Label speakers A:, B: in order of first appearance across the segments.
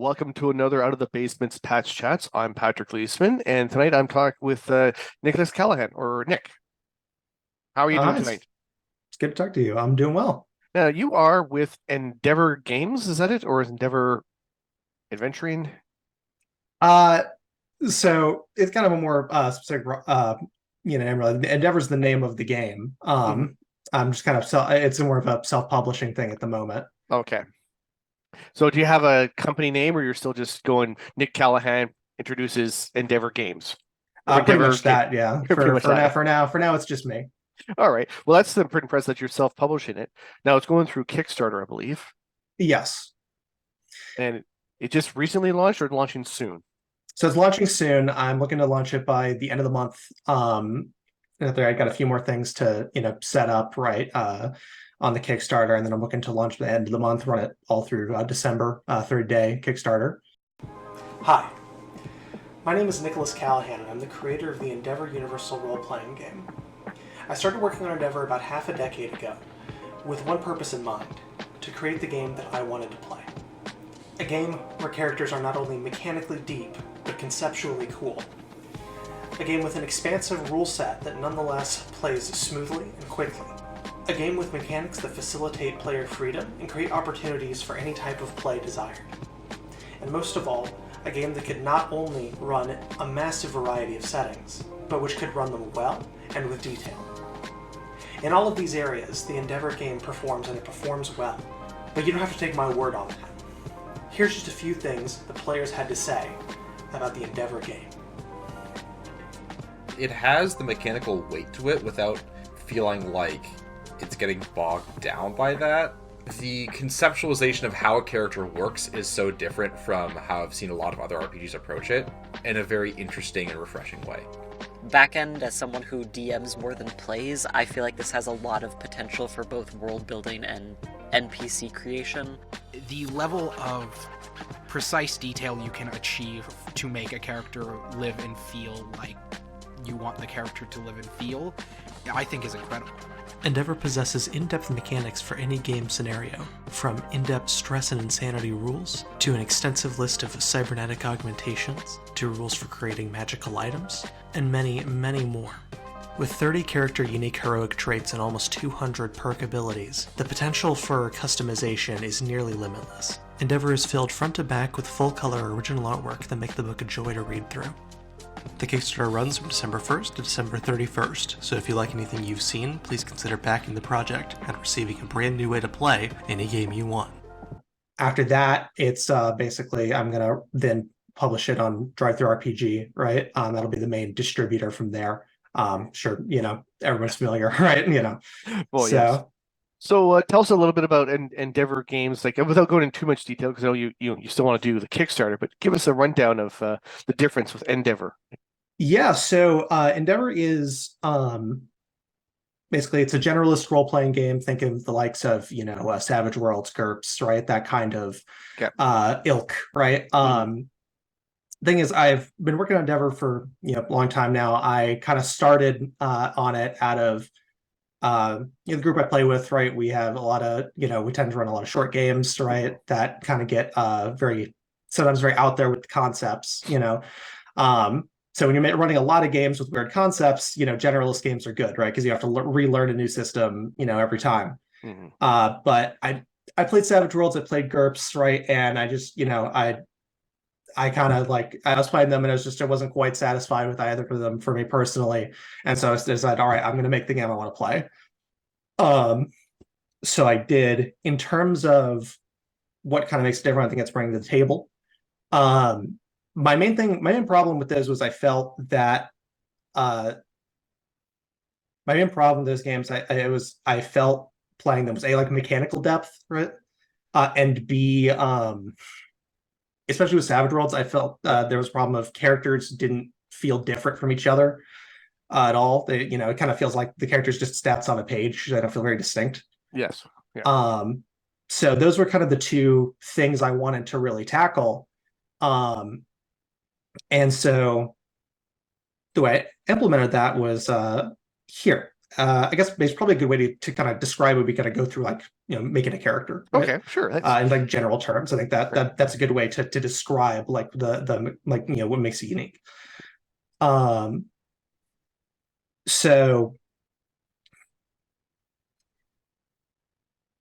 A: welcome to another Out of the Basement's Patch Chats. I'm Patrick Leisman, and tonight I'm talking with Nicholas Callaghan, or Nick. How are you doing
B: It's,
A: tonight?
B: it's good to talk to you. I'm doing well.
A: Now, you are with Endeavor Games, is that it? Or is Endeavor Adventuring?
B: Uh, so it's kind of a more specific, name. Really. Endeavor's the name of the game.
A: Hmm.
B: I'm just kind of it's more of a self-publishing thing at the moment.
A: Okay. So do you have a company name, or you're still just going Nick Callaghan introduces Endeavor Games? Or
B: Pretty
A: Endeavor
B: much
A: Game?
B: that, yeah.
A: Pretty
B: For
A: much
B: for
A: that,
B: now,
A: yeah.
B: it's just me.
A: All right. Well, that's the pretty impressive that you're self-publishing it. Now it's going through Kickstarter, I believe.
B: Yes.
A: And it just recently launched or launching soon?
B: So it's launching soon. I'm looking to launch it by the end of the month. I got a few more things to set up right on the Kickstarter, and then I'm looking to launch at the end of the month, run it all through December, 3rd day Kickstarter. Hi, my name is Nicholas Callaghan, and I'm the creator of the Endeavor Universal Roleplaying Game. I started working on Endeavor about half a decade ago, with one purpose in mind: to create the game that I wanted to play. A game where characters are not only mechanically deep, but conceptually cool. A game with an expansive rule set that nonetheless plays smoothly and quickly. A game with mechanics that facilitate player freedom and create opportunities for any type of play desired. And most of all, a game that could not only run a massive variety of settings, but which could run them well and with detail. In all of these areas, the Endeavor game performs, and it performs well. But you don't have to take my word on that. Here's just a few things the players had to say about the Endeavor game.
C: It has the mechanical weight to it without feeling like it's getting bogged down by that. The conceptualization of how a character works is so different from how I've seen a lot of other RPGs approach it in a very interesting and refreshing way.
D: Backend, as someone who DMs more than plays, I feel like this has a lot of potential for both world building and NPC creation.
E: The level of precise detail you can achieve to make a character live and feel like you want the character to live and feel, I think is incredible.
F: Endeavor possesses in-depth mechanics for any game scenario, from in-depth stress and insanity rules, to an extensive list of cybernetic augmentations, to rules for creating magical items, and many, many more. With 30 character unique heroic traits and almost 200 perk abilities, the potential for customization is nearly limitless. Endeavor is filled front to back with full-color original artwork that make the book a joy to read through. The Kickstarter runs from December 1st to December 31st, so if you like anything you've seen, please consider backing the project and receiving a brand new way to play any game you want.
B: After that, it's basically I'm going to then publish it on DriveThruRPG, right? That'll be the main distributor from there. Sure, everyone's familiar, right?
A: Well, yes. So tell us a little bit about Endeavor Games, like without going into too much detail, because I know you still want to do the Kickstarter, but give us a rundown of the difference with Endeavor.
B: Yeah, so Endeavor is basically it's a generalist role-playing game. Think of the likes of Savage Worlds, GURPS, right? That kind of ilk, right? Thing is, I've been working on Endeavor for a long time now. I kind of started on it out of the group I play with, right? We have a lot of we tend to run a lot of short games, right? That kind of get sometimes very out there with the concepts, So when you're running a lot of games with weird concepts, generalist games are good, right? Because you have to relearn a new system, every time.
A: Mm-hmm.
B: But I played Savage Worlds, I played GURPS, right? And I just, I kind of I was playing them and I wasn't quite satisfied with either of them for me personally. And so I decided, all right, I'm going to make the game I want to play. So I did. In terms of what kind of makes it different, I think it's bringing to the table. My main problem with this was I felt that my main problem with those games, I felt playing them was A, like mechanical depth, right? And B, especially with Savage Worlds, I felt there was a problem of characters didn't feel different from each other at all. It kind of feels like the characters just stats on a page. They don't feel very distinct.
A: Yes. Yeah.
B: So those were kind of the two things I wanted to really tackle. And so the way I implemented that was here. I guess it's probably a good way to kind of describe it. We kind of go through like, making a character. Right?
A: Okay, sure.
B: In like general terms, I think that's a good way to describe like the like, what makes it unique. So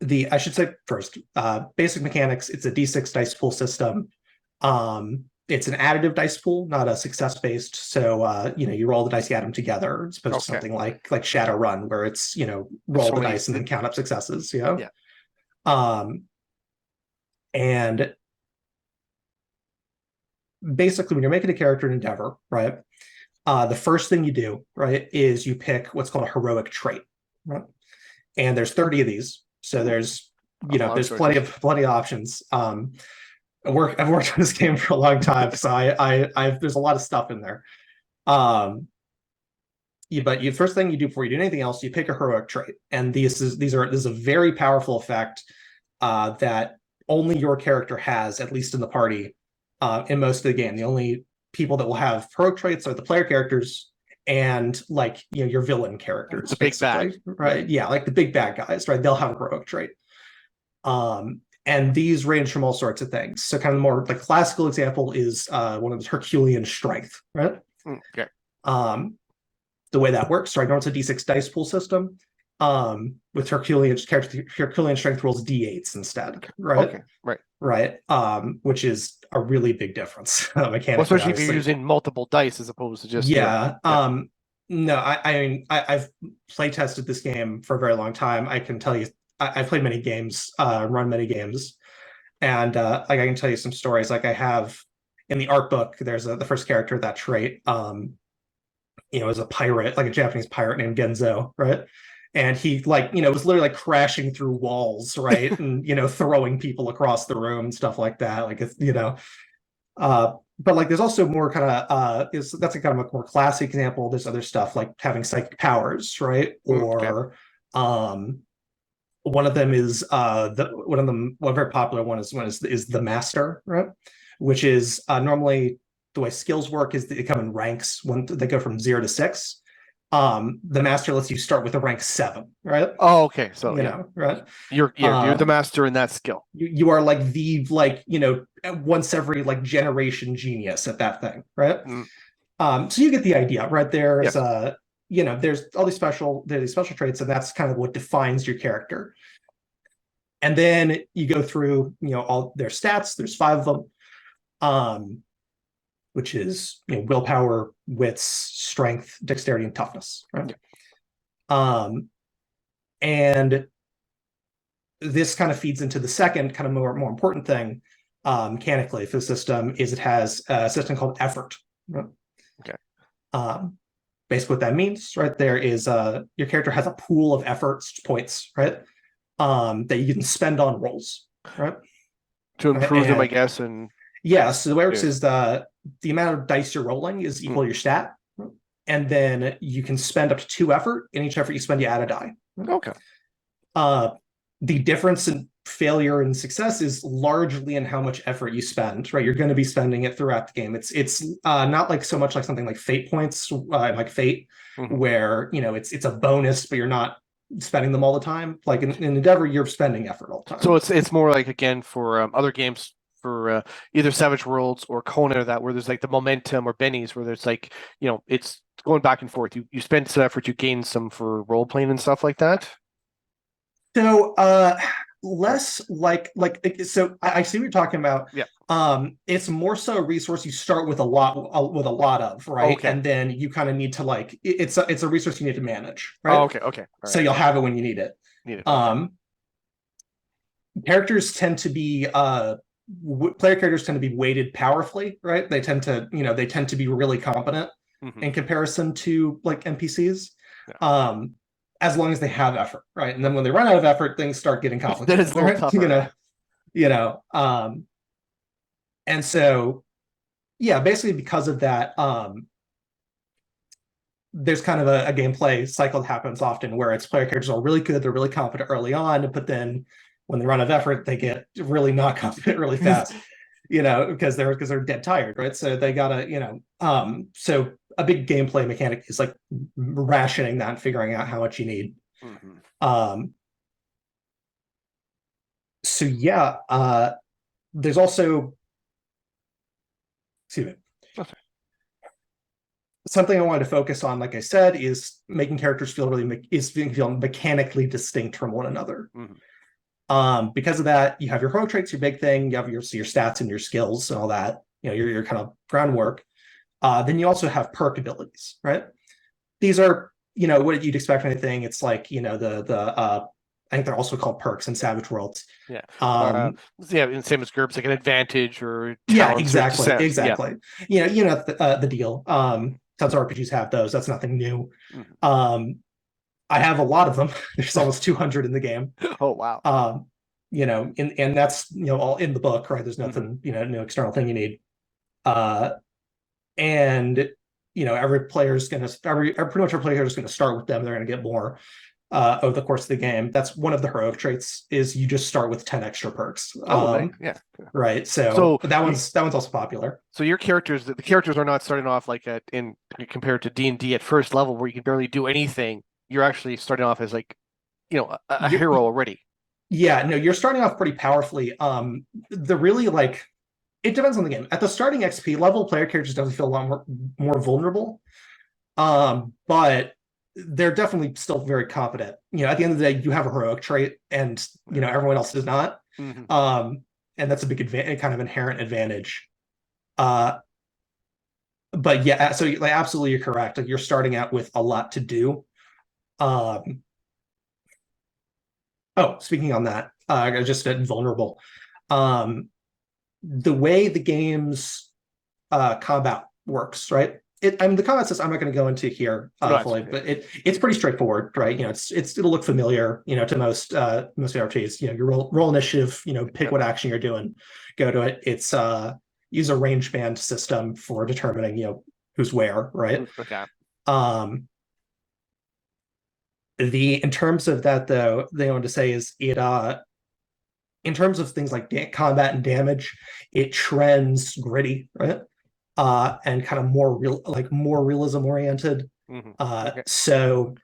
B: I should say first, basic mechanics. It's a D6 dice pool system. It's an additive dice pool, not a success-based. So you roll the dice, you add them together, as opposed to something like Shadowrun, where it's roll the dice and then count up successes.
A: Yeah.
B: And basically, when you're making a character in Endeavor, right, the first thing you do, right, is you pick what's called a heroic trait, right? And there's 30 of these, so there's there's plenty of options. I've worked on this game for a long time, so I've there's a lot of stuff in there. But the first thing you do before you do anything else, you pick a heroic trait, and this is a very powerful effect that only your character has, at least in the party, in most of the game. The only people that will have heroic traits are the player characters and like your villain characters,
A: the big bad,
B: right? Yeah, like the big bad guys, right? They'll have a heroic trait. And these range from all sorts of things. So kind of more like classical example is one of the Herculean strength, right?
A: Okay.
B: The way that works, so I know it's a D6 dice pool system. With Herculean strength rolls D8s instead, right?
A: Okay, right.
B: Which is a really big difference mechanically.
A: Especially if you're using multiple dice as opposed to just
B: No, I mean I've play tested this game for a very long time. I can tell you I've played many games, run many games, and like I can tell you some stories. Like I have in the art book, there's the first character of that trait, is a pirate, like a Japanese pirate named Genzo, right? And he was literally like crashing through walls, right? And throwing people across the room and stuff like that. Like it's but like there's also more kind of that's a kind of a more classic example. There's other stuff like having psychic powers, right? Or one of them is one very popular one is the master, right? Which is normally the way skills work is that they come in ranks. When they go from 0 to 6, the master lets you start with a rank 7, right?
A: Oh, okay. So
B: right.
A: You're the master in that skill.
B: You are like the once every like generation genius at that thing, right? So you get the idea, right? There's there's all these special traits, and that's kind of what defines your character. And then you go through all their stats. There's 5 of them, which is willpower, wits, strength, dexterity, and toughness, right? And this kind of feeds into the second kind of more important thing mechanically for the system is it has a system called effort, right?
A: Okay.
B: Basically what that means, right, there is your character has a pool of efforts points, right, that you can spend on rolls, right,
A: to improve them, I guess. And
B: so the way it works is the amount of dice you're rolling is equal to your stat, and then you can spend up to 2 effort. In each effort you spend, you add a die.
A: Okay.
B: The difference in failure and success is largely in how much effort you spend, right? You're going to be spending it throughout the game. It's not like so much like something like fate points, like fate, where it's a bonus, but you're not spending them all the time. Like in Endeavor, you're spending effort all the time.
A: So it's more like, again, for other games, for either Savage Worlds or Conan or that, where there's like the momentum, or Benny's, where there's like it's going back and forth. You spend some effort, you gain some for role playing and stuff like that. So
B: less like so I see what you're talking about. It's more so a resource you start with a lot of, right?
A: Okay.
B: And then you kind of need to like it's a resource you need to manage, right?
A: Okay. All
B: so you'll have it when you need it. Characters tend to be player characters tend to be weighted powerfully, right? They tend to be really competent in comparison to like NPCs. As long as they have effort, right? And then when they run out of effort, things start getting complicated.
A: Then it's a little tougher.
B: And so, basically because of that, there's kind of a gameplay cycle that happens often where it's player characters are really good, they're really competent early on, but then when they run out of effort, they get really not competent really fast, because they're dead tired, right? So they gotta, so a big gameplay mechanic is like rationing that and figuring out how much you need. So yeah, there's also, excuse me.
A: Okay.
B: Something I wanted to focus on, like I said, is making characters feel feel mechanically distinct from one another. Because of that, you have your hero traits, your big thing, you have your stats and your skills and all that, your kind of groundwork. Then you also have perk abilities, right? These are, what you'd expect from anything. It's like, I think they're also called perks in Savage Worlds.
A: Yeah.
B: Yeah,
A: and same as GURPS, like an advantage or
B: yeah,
A: talents or
B: exactly,
A: descent.
B: exactly.
A: Yeah.
B: The deal. Tons of RPGs have those. That's nothing new. I have a lot of them. There's almost 200 in the game.
A: Oh wow.
B: And that's all in the book, right? There's nothing, no external thing you need. And every player's gonna pretty much every player is gonna start with them. They're gonna get more over the course of the game. That's one of the heroic traits, is you just start with 10 extra perks.
A: Yeah.
B: Right. So that one's also popular.
A: So your characters, the characters are not starting off like compared to D&D at first level where you can barely do anything. You're actually starting off as like, a hero already.
B: Yeah, no, you're starting off pretty powerfully. The really it depends on the game. At the starting XP level, player characters definitely feel a lot more vulnerable. But they're definitely still very competent. At the end of the day, you have a heroic trait, and everyone else does not. And that's a big kind of inherent advantage. But yeah, so absolutely, you're correct. Like, you're starting out with a lot to do. Speaking on that, I just said vulnerable. The way the game's combat works, right? The combat system I'm not going to go into here fully, but it's pretty straightforward, right? It'll look familiar, to most RPGs. You roll initiative, pick what action you're doing, go to it. It's use a range band system for determining, who's where, right?
A: Okay.
B: In terms of that, though, they want to say is it in terms of things like combat and damage, it trends gritty, right? And kind of more realism oriented.
A: Okay.
B: So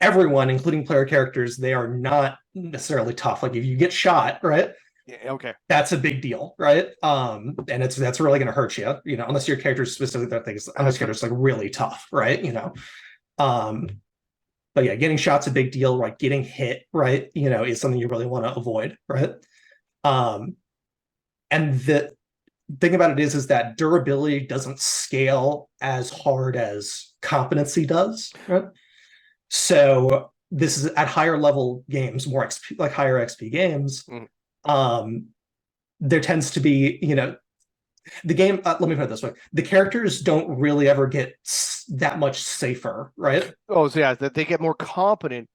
B: everyone, including player characters, they are not necessarily tough. Like if you get shot, right?
A: Yeah, okay.
B: That's a big deal, right? And that's really going to hurt you, unless your character's specifically that things, unless your character's really tough, right? But yeah, getting shot's a big deal. Like getting hit, right? Is something you really want to avoid, right? And the thing about it is that durability doesn't scale as hard as competency does, right? So this is at higher level games, more XP, like higher XP games. There tends to be, the game. Let me put it this way: the characters don't really ever get that much safer, right?
A: Oh, so yeah, they get more competent,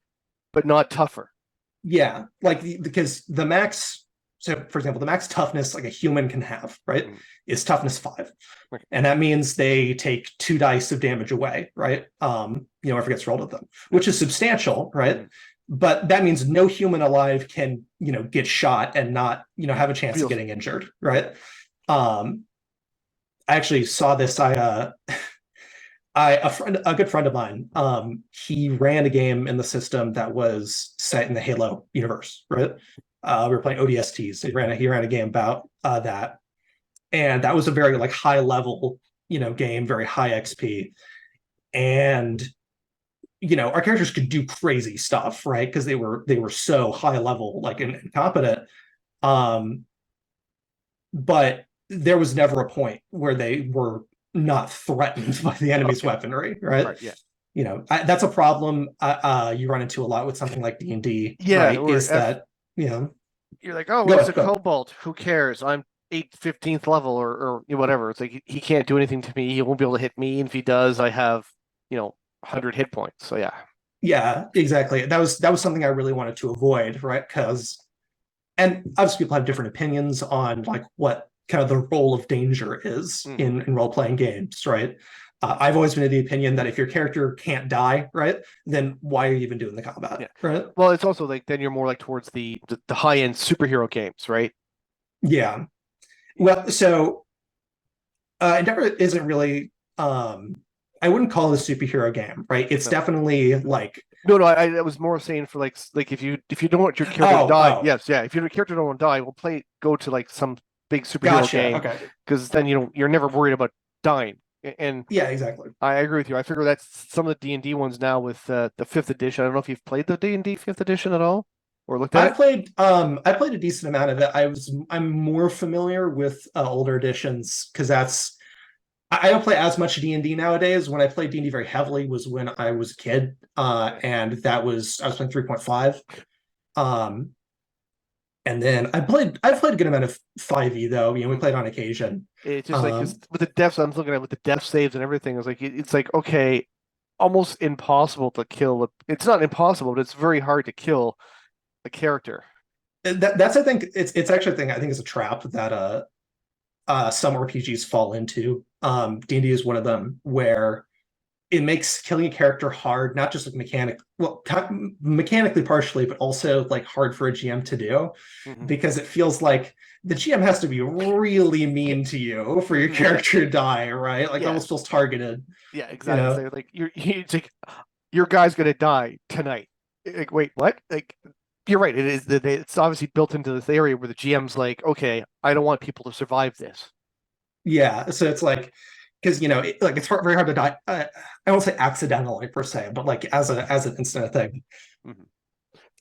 A: but not tougher.
B: Yeah, because the max. So, for example, the max toughness like a human can have, right, is toughness 5, and that means they take 2 dice of damage away, right? Whoever gets rolled at them, which is substantial, right? But that means no human alive can, get shot and not, have a chance of getting injured, right? I actually saw this. A good friend of mine, he ran a game in the system that was set in the Halo universe, right? We were playing ODSTs. He ran a game about that, and that was a very high level, game, very high XP, and our characters could do crazy stuff, right? Because they were so high level, and competent. But there was never a point where they were not threatened by the enemy's weaponry, right?
A: Yeah.
B: That's a problem you run into a lot with something like D&D.
A: Yeah,
B: right? Is that
A: you're like, oh, it's a kobold. Who cares? I'm 15th level or whatever. It's like he can't do anything to me. He won't be able to hit me. And if he does, I have 100 hit points. So
B: yeah, exactly. That was something I really wanted to avoid, right? And obviously people have different opinions on what kind of the role of danger is in role-playing games, right? I've always been of the opinion that if your character can't die, right, then why are you even doing the combat, right?
A: Well, it's also then you're more towards the high-end superhero games, right?
B: Yeah. Well, so Endeavor isn't really. I wouldn't call it a superhero game, right? It's
A: No.
B: definitely like.
A: No, I was more saying for like if you don't want your character to die, yes, yeah. If your character don't want to die, we'll go to like some big superhero
B: Gotcha.
A: game
B: Okay.
A: because then you're never worried about dying. And
B: Yeah, exactly.
A: I agree with you. I figure that's some of the D&D ones now with the fifth edition. I don't know if you've played the D&D fifth edition at all or looked at it.
B: I played a decent amount of it. I'm more familiar with older editions because I don't play as much D&D nowadays. When I played D&D very heavily was when I was a kid, and I was playing 3.5. And then I've played a good amount of 5e though. We played on occasion.
A: It's just like
B: Um,
A: with the deaths I'm looking at with the death saves and everything. It's like it's like okay, almost impossible to kill. It's not impossible, but it's very hard to kill a character.
B: that's I think it's actually a thing I think is a trap that some RPGs fall into. D&D is one of them where it makes killing a character hard, not just like mechanically partially, but also like hard for a GM to do because it feels like the GM has to be really mean to you for your character to die, right? Like it almost feels targeted.
A: Yeah, exactly. So, like it's like your guy's gonna die tonight. Like, wait, what? Like, you're right. It is it's obviously built into this area where the GM's like, okay, I don't want people to survive this.
B: Yeah, so it's like because like it's very hard to die. I won't say accidentally per se, but like as an instant thing.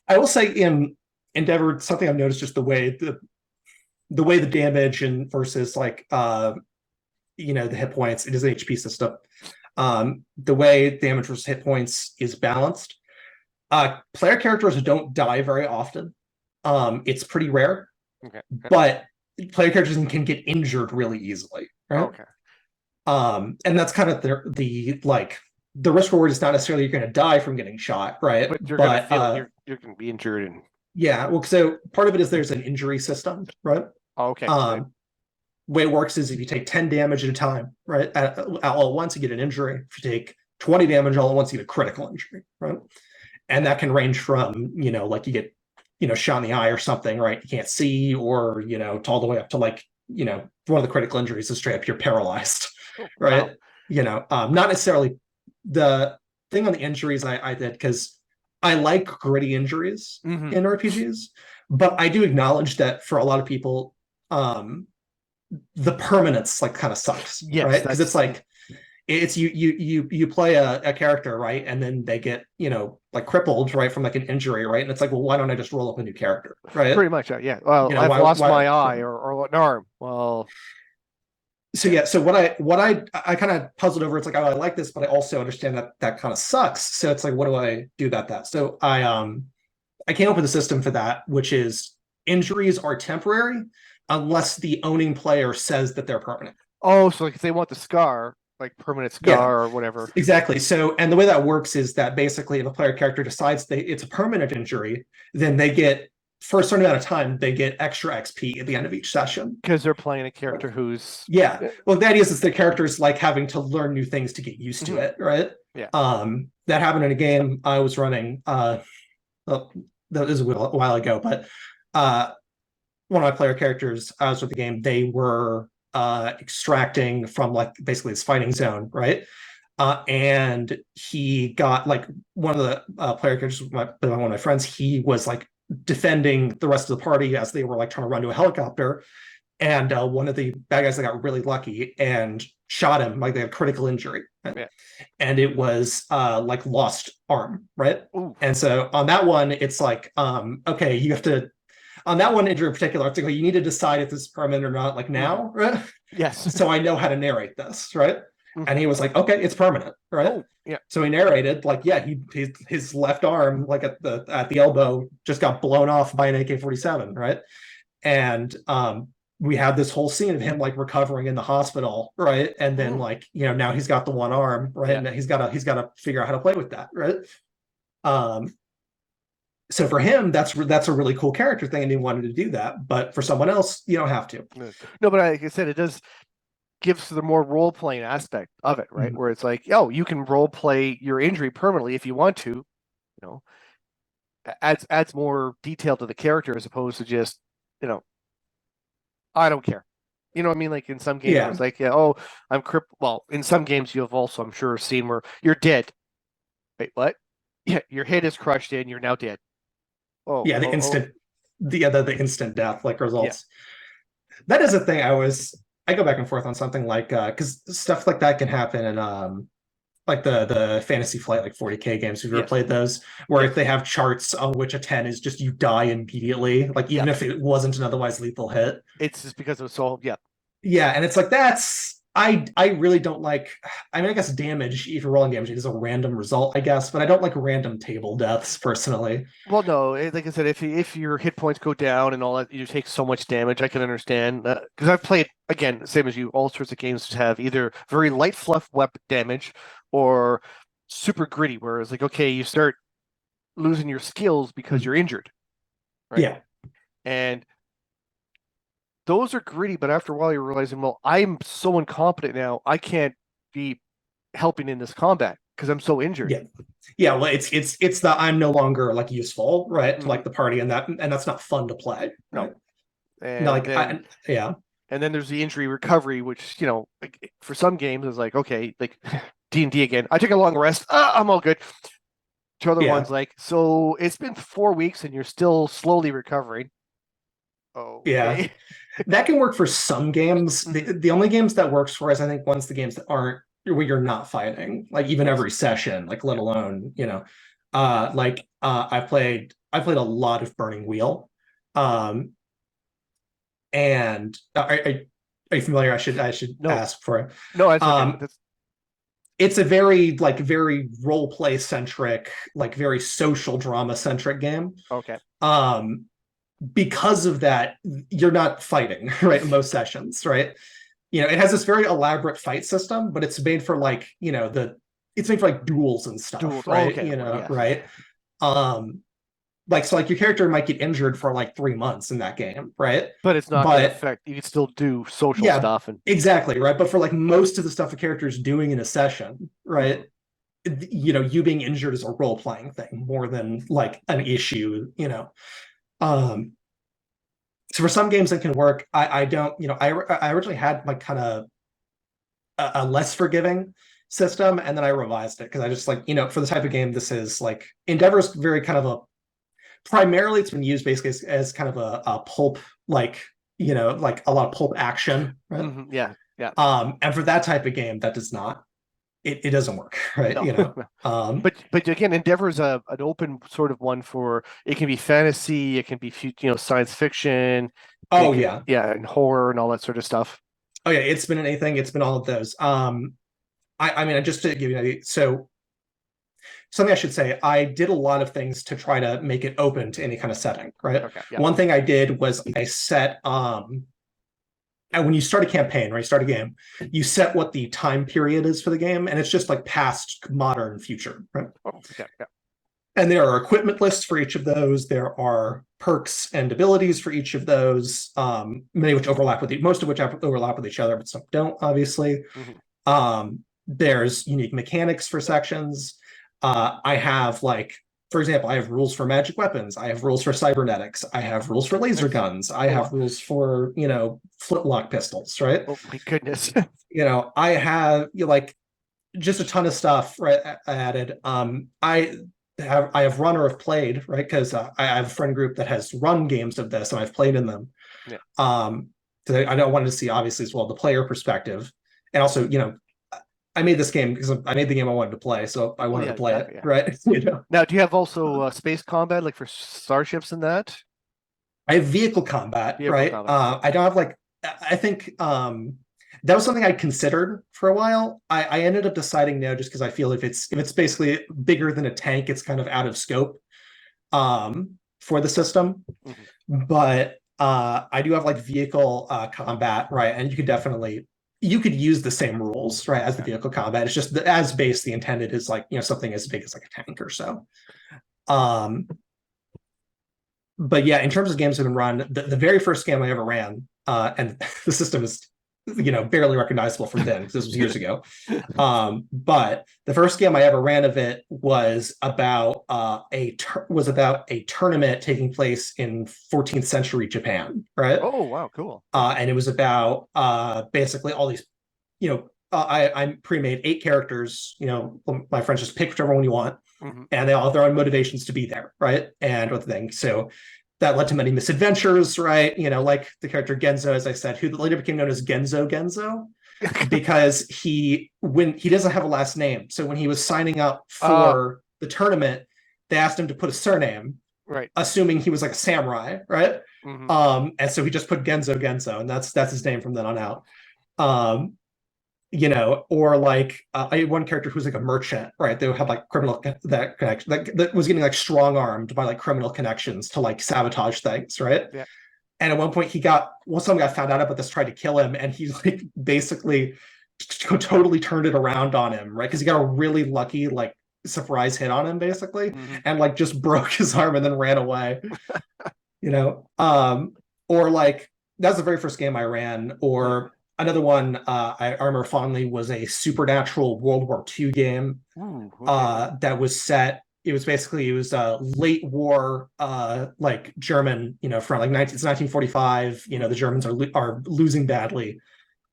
B: I will say in Endeavor, something I've noticed just the way the damage and versus like the hit points. It is an HP system. The way damage versus hit points is balanced. Player characters don't die very often. It's pretty rare, but player characters can get injured really easily, right?
A: Okay.
B: And that's kind of the risk reward is not necessarily you're going to die from getting shot, right?
A: But you're gonna feel you're gonna be injured and
B: yeah. Well, so part of it is there's an injury system, right?
A: okay.
B: Way it works is if you take 10 damage at a time, right, all at once, you get an injury. If you take 20 damage all at once, you get a critical injury, right? And that can range from like you get shot in the eye or something, right? You can't see, or to all the way up to like one of the critical injuries is straight up you're paralyzed, right? Wow. Not necessarily the thing on the injuries I did because I like gritty injuries in RPGs, but I do acknowledge that for a lot of people, the permanence like kind of sucks, right? Because it's like it's you play a character, right, and then they get like crippled, right, from like an injury, right, and it's like, well, why don't I just roll up a new character, right?
A: Pretty much, yeah. Well, I've lost my eye or an arm. Well,
B: so yeah. So what I kind of puzzled over. It's like, oh, I like this, but I also understand that kind of sucks. So it's like, what do I do about that? So I came up with a system for that, which is injuries are temporary unless the owning player says that they're permanent.
A: Oh, so like if they want the scar, like permanent scar or whatever.
B: Exactly. So, and the way that works is that basically if a player character decides it's a permanent injury, then they get, for a certain amount of time, they get extra XP at the end of each session.
A: Because they're playing a character who's...
B: Yeah. Well, the idea is the character's like having to learn new things to get used to it, right?
A: Yeah.
B: That happened in a game I was running. Well, that was a while ago, but one of my player characters I was with the game, they were extracting from like basically his fighting zone, right? And he got like one of the player characters, one of my friends, he was like defending the rest of the party as they were like trying to run to a helicopter. And one of the bad guys that got really lucky and shot him, like they had critical injury. Right? Yeah. And it was like lost arm, right? Ooh. And so on that one, it's like, okay, you have to, on that one injury in particular, it's like, you need to decide if this is permanent or not, like now, right?
A: Yes.
B: So I know how to narrate this, right? And he was like, okay, it's permanent, right?
A: Oh, yeah.
B: So he narrated, like, yeah, his left arm, like at the elbow, just got blown off by an AK-47, right? And we had this whole scene of him like recovering in the hospital, right? And then like, now he's got the one arm, right? Yeah. And he's got to figure out how to play with that, right? So for him, that's a really cool character thing, and he wanted to do that. But for someone else, you don't have to.
A: No, but like I said, it does gives the more role playing aspect of it, right? Where it's like, oh, you can role play your injury permanently if you want to. Adds more detail to the character as opposed to just, I don't care. You know what I mean? Like in some games,
B: Yeah.
A: it's like, yeah, oh, I'm crippled. Well, in some games, you have also, I'm sure, seen where you're dead. Wait, what? Yeah, your head is crushed in. You're now dead. Oh,
B: Yeah, the
A: oh, oh,
B: instant, the instant death like
A: yeah,
B: results. That is a thing. I go back and forth on something like because stuff like that can happen in like the Fantasy Flight like 40K games. Have you ever
A: yes,
B: played those where
A: yes,
B: they have charts on which a 10 is just you die immediately, like even
A: yeah.
B: if it wasn't an otherwise lethal hit.
A: It's just because it was so, yeah.
B: Yeah, and it's like that's I really don't like. I mean, I guess damage, if you're rolling damage, it is a random result, I guess, but I don't like random table deaths personally.
A: Well, no, like I said, if your hit points go down and all that, you take so much damage. I can understand because I've played again, same as you, all sorts of games that have either very light fluff weapon damage or super gritty, where it's like, okay, you start losing your skills because you're injured, right?
B: Yeah,
A: And those are gritty, but after a while, you're realizing, well, I'm so incompetent now, I can't be helping in this combat because I'm so injured.
B: yeah, yeah. Well, it's the I'm no longer like useful, right, to
A: Mhm.
B: like the party, and that's not fun to play.
A: No.
B: Right? No,
A: And
B: like
A: then
B: yeah,
A: and then there's the injury recovery, which, like, for some games is like, okay, like D&D again. I took a long rest. I'm all good. To other
B: yeah,
A: ones, like, so it's been 4 weeks and you're still slowly recovering. Oh,
B: yeah.
A: okay.
B: That can work for some games. The,
A: Mhm.
B: the only games that works for is I think ones the games that aren't where you're not fighting, like even
A: Yes.
B: every session, like let
A: Yeah.
B: alone, I played a lot of Burning Wheel. Um and are you familiar? I should
A: No,
B: ask for it.
A: no, that's okay.
B: Um
A: That's
B: it's a very role play centric, like very social drama centric game.
A: okay.
B: Um because of that, you're not fighting, right, in most sessions, right? It has this very elaborate fight system, but it's made for like, it's made for like duels and stuff,
A: Duels. Oh,
B: right?
A: okay. Well, yeah.
B: Right? Um, like so like your character might get injured for like 3 months in that game, right?
A: But it's not going to
B: But
A: affect, you can still do social
B: yeah,
A: stuff and
B: exactly, right? But for like most of the stuff the character is doing in a session,
A: Mhm.
B: right? You being injured is a role-playing thing more than like an issue. Um, so for some games that can work, I don't, I originally had like kind of a less forgiving system, and then I revised it because I just like, for the type of game this is, like Endeavor's very kind of a primarily it's been used basically as kind of a pulp, like, like a lot of pulp action, right?
A: Yeah, yeah.
B: And for that type of game, that does not, it doesn't work, right?
A: No.
B: Um
A: But again, Endeavor is an open sort of one for, it can be fantasy, it can be science fiction, it
B: oh
A: can,
B: yeah,
A: yeah, and horror and all that sort of stuff.
B: oh yeah, it's been anything, it's been all of those. I mean, just to give you an idea, so something I should say, I did a lot of things to try to make it open to any kind of setting, right?
A: Okay, yeah.
B: One thing I did was I set and when you start a campaign, right, you start a game, you set what the time period is for the game, and it's just like past, modern, future, right?
A: Oh, okay, yeah.
B: And there are equipment lists for each of those. There are perks and abilities for each of those, many of which overlap with most of which overlap with each other, but some don't, obviously.
A: Mhm.
B: There's unique mechanics for sections. I have, like, for example, I have rules for magic weapons. I have rules for cybernetics. I have rules for laser guns. I have rules for, flintlock pistols, right?
A: Oh my goodness.
B: I have, like, just a ton of stuff, right, added. I have run or have played, right, because I have a friend group that has run games of this and I've played in them.
A: Yeah.
B: So I wanted to see, obviously, as well, the player perspective, and also, I made this game because I made the game I wanted to play, so I wanted
A: yeah,
B: to play
A: exactly,
B: it,
A: yeah.
B: right?
A: Now, do you have also space combat, like for starships and that?
B: I have vehicle combat,
A: Vehicle
B: right?
A: combat.
B: I don't have, like, I think that was something I considered for a while. I ended up deciding no, just because I feel if it's basically bigger than a tank, it's kind of out of scope for the system.
A: Mhm.
B: But I do have like vehicle combat, right? And you could use the same rules, right, as the vehicle combat. It's just as base, the intended is like, something as big as like a tank or so. But yeah, in terms of games that have been run, the very first game I ever ran, and the system is barely recognizable from then, because this was years ago. But the first game I ever ran of it was about a tournament taking place in 14th century Japan, right?
A: Oh, wow, cool.
B: And it was about basically all these, I pre-made 8 characters. My friends just pick whichever one you want, and they all have their own motivations to be there, right? And what the thing. So that led to many misadventures, right? Like the character Genzo, as I said, who later became known as Genzo, because he doesn't have a last name. So when he was signing up for the tournament, they asked him to put a surname,
A: right,
B: assuming he was like a samurai, right? And so he just put Genzo, and that's his name from then on out. Or like I had one character who's like a merchant, right? They had like criminal that connection that was getting like strong armed by like criminal connections to like sabotage things, right?
A: Yeah.
B: And at one point some guy found out about this, tried to kill him, and he like basically totally turned it around on him, right? Because he got a really lucky like surprise hit on him, basically, and like just broke his arm and then ran away. Or like that's the very first game I ran. Or another one I remember fondly was a supernatural World War II game. That was set. It was late war, like German, from like 1945. The Germans are losing badly,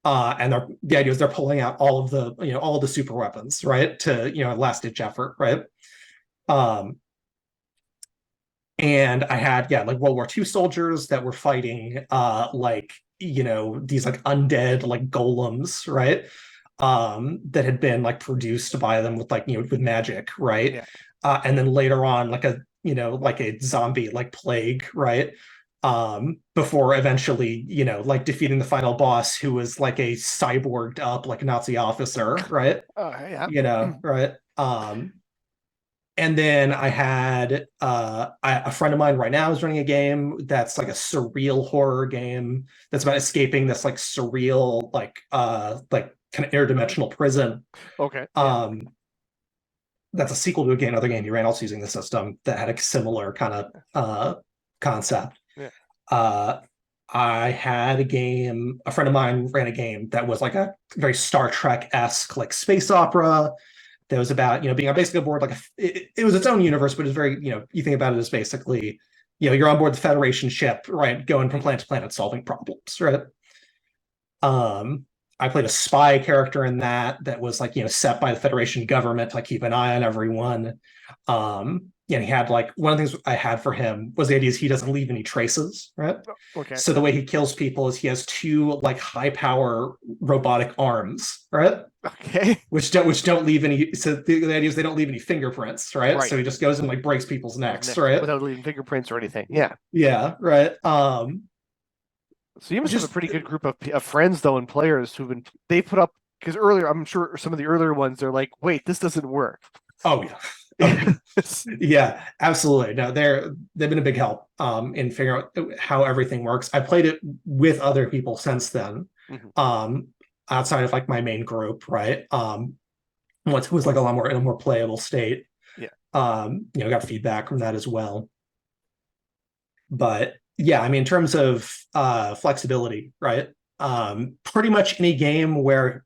B: and the idea is they're pulling out all of the super weapons, right, to last ditch effort, right. And I had like World War II soldiers that were fighting these like undead like golems, right? That had been like produced by them with with magic, right?
A: Yeah.
B: And then later on like a zombie like plague, right? Before eventually like defeating the final boss, who was like a cyborged up like Nazi officer, right?
A: Yeah.
B: Right. And then I had a friend of mine right now is running a game that's like a surreal horror game that's about escaping this like surreal like kind of interdimensional prison.
A: Okay.
B: That's a sequel to another game he ran also using the system that had a similar kind of concept. I had a friend of mine ran a game that was like a very Star Trek-esque like space opera that was about being basically aboard like it was its own universe, but it's very you think about it as basically you're on board the Federation ship, right, going from planet to planet solving problems, right. I played a spy character in that was like set by the Federation government to like keep an eye on everyone. And he had like one of the things I had for him was the idea is he doesn't leave any traces, right?
A: Okay.
B: So the way he kills people is he has 2 like high power robotic arms, right?
A: Okay.
B: Which don't leave any. So the idea is they don't leave any fingerprints, right?
A: Right.
B: So he just goes and like breaks people's necks, right?
A: Without leaving fingerprints or anything. Yeah.
B: Yeah. Right.
A: So you must have a pretty good group of friends though and players they put up, because earlier I'm sure some of the earlier ones they're like, wait, this doesn't work.
B: Oh yeah. Yeah, absolutely. No, they've been a big help in figuring out how everything works. I played it with other people since then, outside of like my main group, right? Once it was like a lot more in a more playable state.
A: Yeah.
B: Got feedback from that as well. But yeah, I mean, in terms of flexibility, right? Pretty much any game where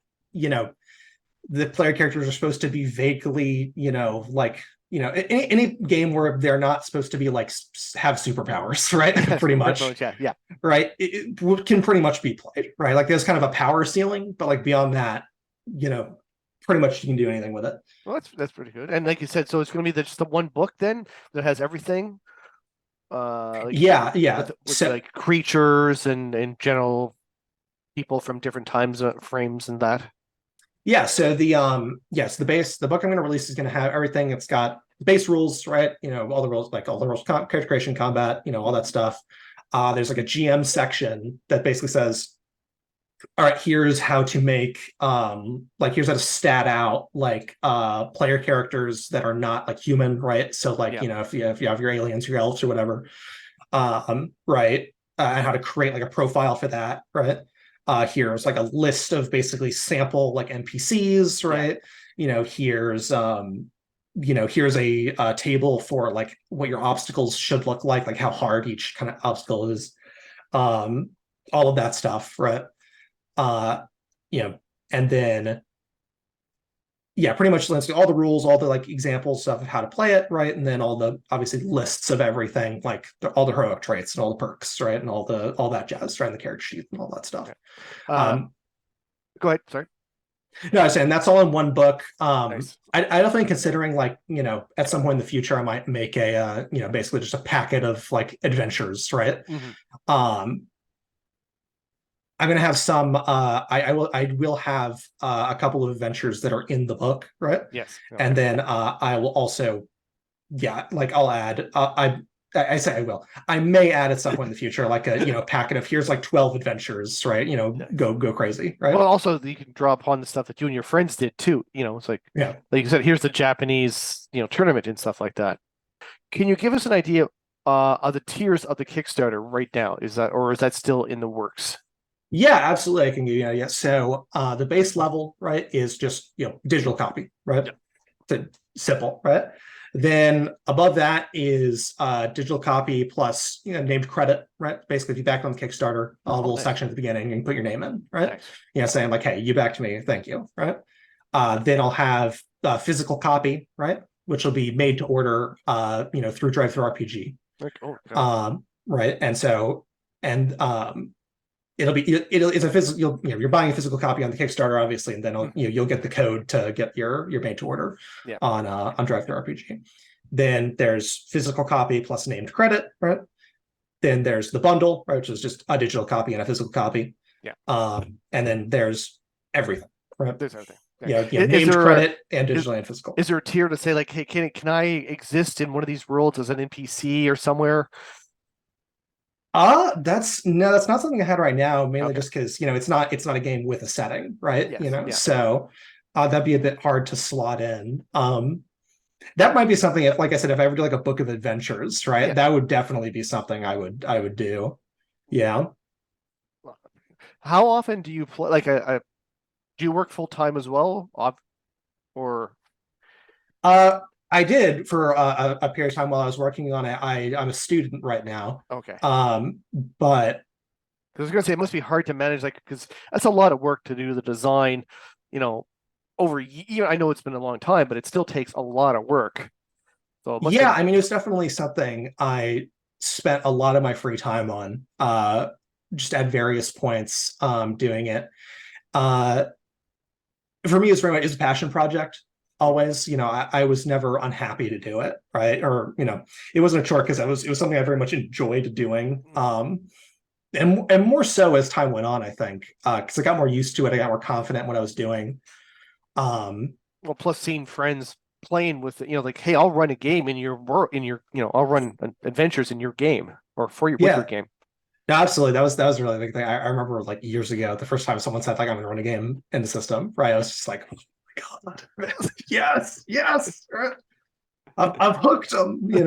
B: the player characters are supposed to be vaguely, any game where they're not supposed to be like have superpowers, right? Pretty much.
A: Yeah.
B: Right. It can pretty much be played, right? Like there's kind of a power ceiling, but like beyond that, pretty much you can do anything with it.
A: Well, that's pretty good. And like you said, so it's going to be just the one book then that has everything.
B: Yeah.
A: With like creatures and general people from different times frames and that.
B: Yeah, so the book I'm going to release is going to have everything. It's got base rules, right? All the rules, character creation, combat, all that stuff. There's like a GM section that basically says, all right, here's how to make here's how to stat out like player characters that are not like human, right? So like, if you have your aliens, your elves or whatever, right? And how to create like a profile for that, right? Here's like a list of basically sample like NPCs, right? Here's here's a table for like what your obstacles should look like how hard each kind of obstacle is, all of that stuff, right? you know, and then yeah, pretty much all the rules, all the like examples of how to play it, right? And then all the obviously lists of everything, like all the heroic traits and all the perks, right? And all that jazz, right? And the character sheet and all that stuff.
A: Go ahead. Sorry.
B: No, I was saying that's all in one book.
A: Nice.
B: I definitely considering like, you know, at some point in the future, I might make a, you know, basically just a packet of like adventures, right? I'm gonna have some. I will have a couple of adventures that are in the book, right?
A: Yes.
B: And then I will also, yeah, like I'll add. I say I will. I may add at some point in the future, like a, you know, packet of here's like 12 adventures, right? You know, go crazy, right?
A: Well, also you can draw upon the stuff that you and your friends did too. You know, it's like,
B: yeah,
A: like you said, here's the Japanese, you know, tournament and stuff like that. Can you give us an idea of the tiers of the Kickstarter right now? Is that still in the works?
B: yeah, absolutely. I can give you an idea. So the base level, right, is just, you know, digital copy, right? Simple, right? Then above that is digital copy plus, you know, named credit, right? Basically, if you back on the Kickstarter, a little section at the beginning, you can put your name in, right?
A: Nice.
B: You know, saying like, hey, you backed me, thank you, right? Then I'll have physical copy, right? Which will be made to order, you know, through RPG. Right. And so, and it's a physical, you're buying a physical copy on the Kickstarter, obviously, and then you'll get the code to get your made to order on RPG. Then there's physical copy plus named credit, right? Then there's the bundle, right, which is just a digital copy and a physical copy. And then there's everything, right?
A: There's everything.
B: Named credit and digital and physical.
A: Is there a tier to say like, hey, can I exist in one of these worlds as an NPC or somewhere?
B: That's not something I had right now, mainly just because, you know, it's not a game with a setting, right?
A: Yes,
B: you know, so that'd be a bit hard to slot in. That might be something if, like I said, if I ever do like a book of adventures, right? That would definitely be something I would do. Yeah.
A: How often do you play like do you work full time as well? Or
B: I did for a period of time while I was working on it. I'm a student right now.
A: Okay.
B: But
A: I was gonna say it must be hard to manage, like, because that's a lot of work to do the design, you know, over I know it's been a long time, but it still takes a lot of work. So
B: yeah, I mean, it was definitely something I spent a lot of my free time on, just at various points, doing it. For me, it's very much a passion project. Always, you know, I was never unhappy to do it, right? Or, you know, it wasn't a chore because it was something I very much enjoyed doing. And more so as time went on, I think, because I got more used to it. I got more confident when I was doing.
A: Well, plus seeing friends playing with, you know, like, hey, I'll run a game in your world, you know, I'll run adventures in your game or for your with your game.
B: No, absolutely. That was a really big thing. I remember like years ago, the first time someone said like I'm gonna run a game in the system, right? I was just like, oh my God, yes, I've hooked them, you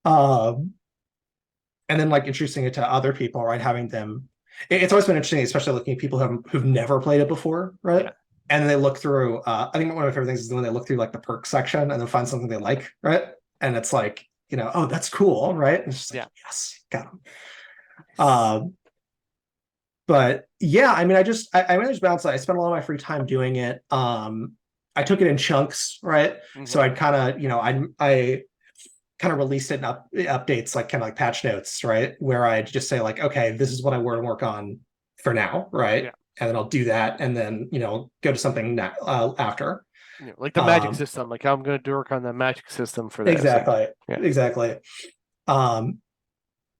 B: know. And then like introducing it to other people, right? Having them, it's always been interesting, especially looking at people who've never played it before, right? Yeah. And then they look through. I think one of my favorite things is when they look through like the perks section and then find something they like, right? And it's like, you know, oh, that's cool, right? And it's just like, yes, got them. But yeah, I mean, I managed to balance it. I spent a lot of my free time doing it. I took it in chunks, right? So I'd kind of, you know, I kind of released it in updates, like kind of like patch notes, right? Where I'd just say like, okay, this is what I want to work on for now, right? Yeah. And then I'll do that, and then, you know, go to something after.
A: Yeah, like the magic system. Like I'm going to work on the magic system for that.
B: Exactly. Exactly.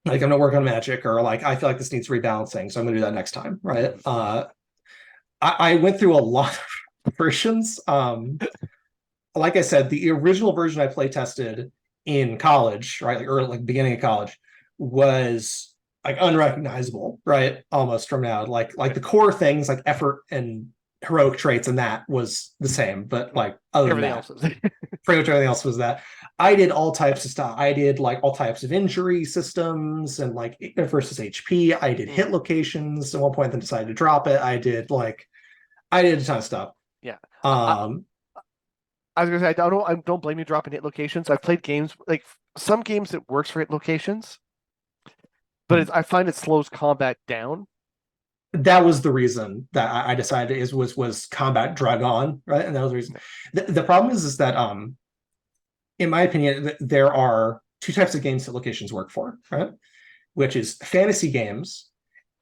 B: Like I'm gonna work on magic, or like I feel like this needs rebalancing, so I'm gonna do that next time, right? I went through a lot of versions. Like I said, the original version I play tested in college, right, like early, like beginning of college, was like unrecognizable, right, almost from now. Like the core things, like effort and heroic traits, and that was the same, but like other than that, pretty much everything else was that. I did all types of stuff. I did like all types of injury systems and like versus HP. I did hit locations at one point, then decided to drop it. I did a ton of stuff.
A: Yeah. I was gonna say, I don't blame you dropping hit locations. I've played games, like some games that works for hit locations, but I find it slows combat down.
B: that was the reason that I decided was combat drug on, right? And that was the reason. The problem is that in my opinion, there are two types of games that locations work for, right? Which is fantasy games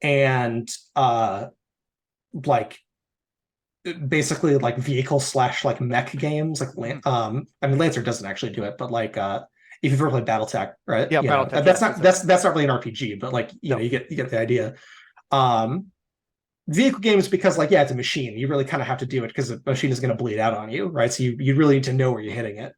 B: and like basically like vehicle slash like mech games. Like I mean Lancer doesn't actually do it, but like if you've ever played BattleTech, right?
A: Yeah,
B: You know,
A: BattleTech,
B: that's
A: yeah,
B: not that's not really an RPG, but like you
A: No.
B: know you get the idea. Vehicle games because like yeah, it's a machine. You really kind of have to do it because the machine is going to bleed out on you, right? So you really need to know where you're hitting it.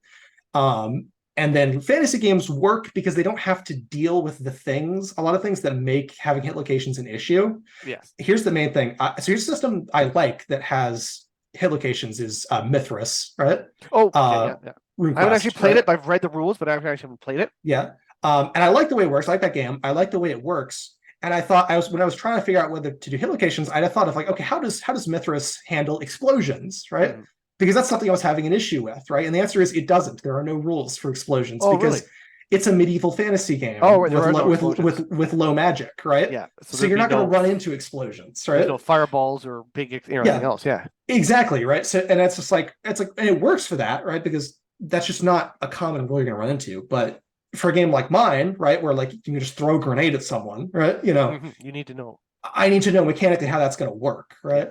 B: And then fantasy games work because they don't have to deal with a lot of things that make having hit locations an issue.
A: Yes.
B: Here's the main thing. So here's a system I like that has hit locations is Mythras, right?
A: Oh, okay, yeah. I haven't actually played
B: right?
A: it, but I've read the rules, but I haven't played it.
B: Yeah. And I like the way it works. I like that game. I like the way it works. And I thought when I was trying to figure out whether to do hit locations, I'd have thought of like, okay, how does Mythras handle explosions, right?
A: Mhm.
B: Because that's something I was having an issue with, right? And the answer is it doesn't. There are no rules for explosions because
A: really?
B: it's a medieval fantasy game with low magic, right?
A: Yeah.
B: So you're not going to run into explosions, right?
A: No fireballs or big anything else. Yeah.
B: Exactly, right? So and it's just like and it works for that, right? Because that's just not a common rule you're going to run into. But for a game like mine, right, where like you can just throw a grenade at someone, right? You know,
A: you need to know.
B: I need to know mechanically how that's going to work, right?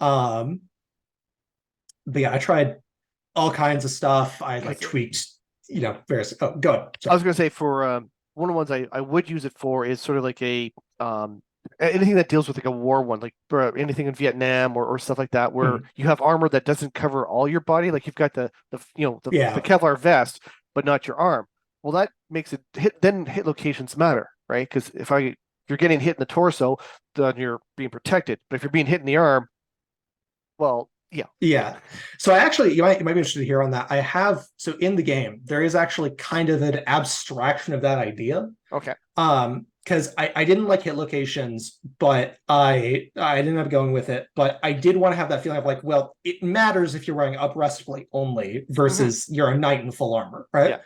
B: Yes. But yeah, I tried all kinds of stuff. I like tweaked, you know, various. Oh, go ahead. Sorry.
A: I was going to say for one of the ones I would use it for is sort of like a anything that deals with like a war one, like anything in Vietnam or stuff like that, where you have armor that doesn't cover all your body. Like you've got the Kevlar vest, but not your arm. Well, that makes it hit locations matter, right? Because if you're getting hit in the torso, then you're being protected. But if you're being hit in the arm, well, yeah.
B: Yeah. So I actually, you might be interested to hear on that. So in the game, there is actually kind of an abstraction of that idea.
A: Okay.
B: Because I didn't like hit locations, but I ended up going with it. But I did want to have that feeling of like, well, it matters if you're wearing up breastplate only versus you're a knight in full armor, right? Yeah.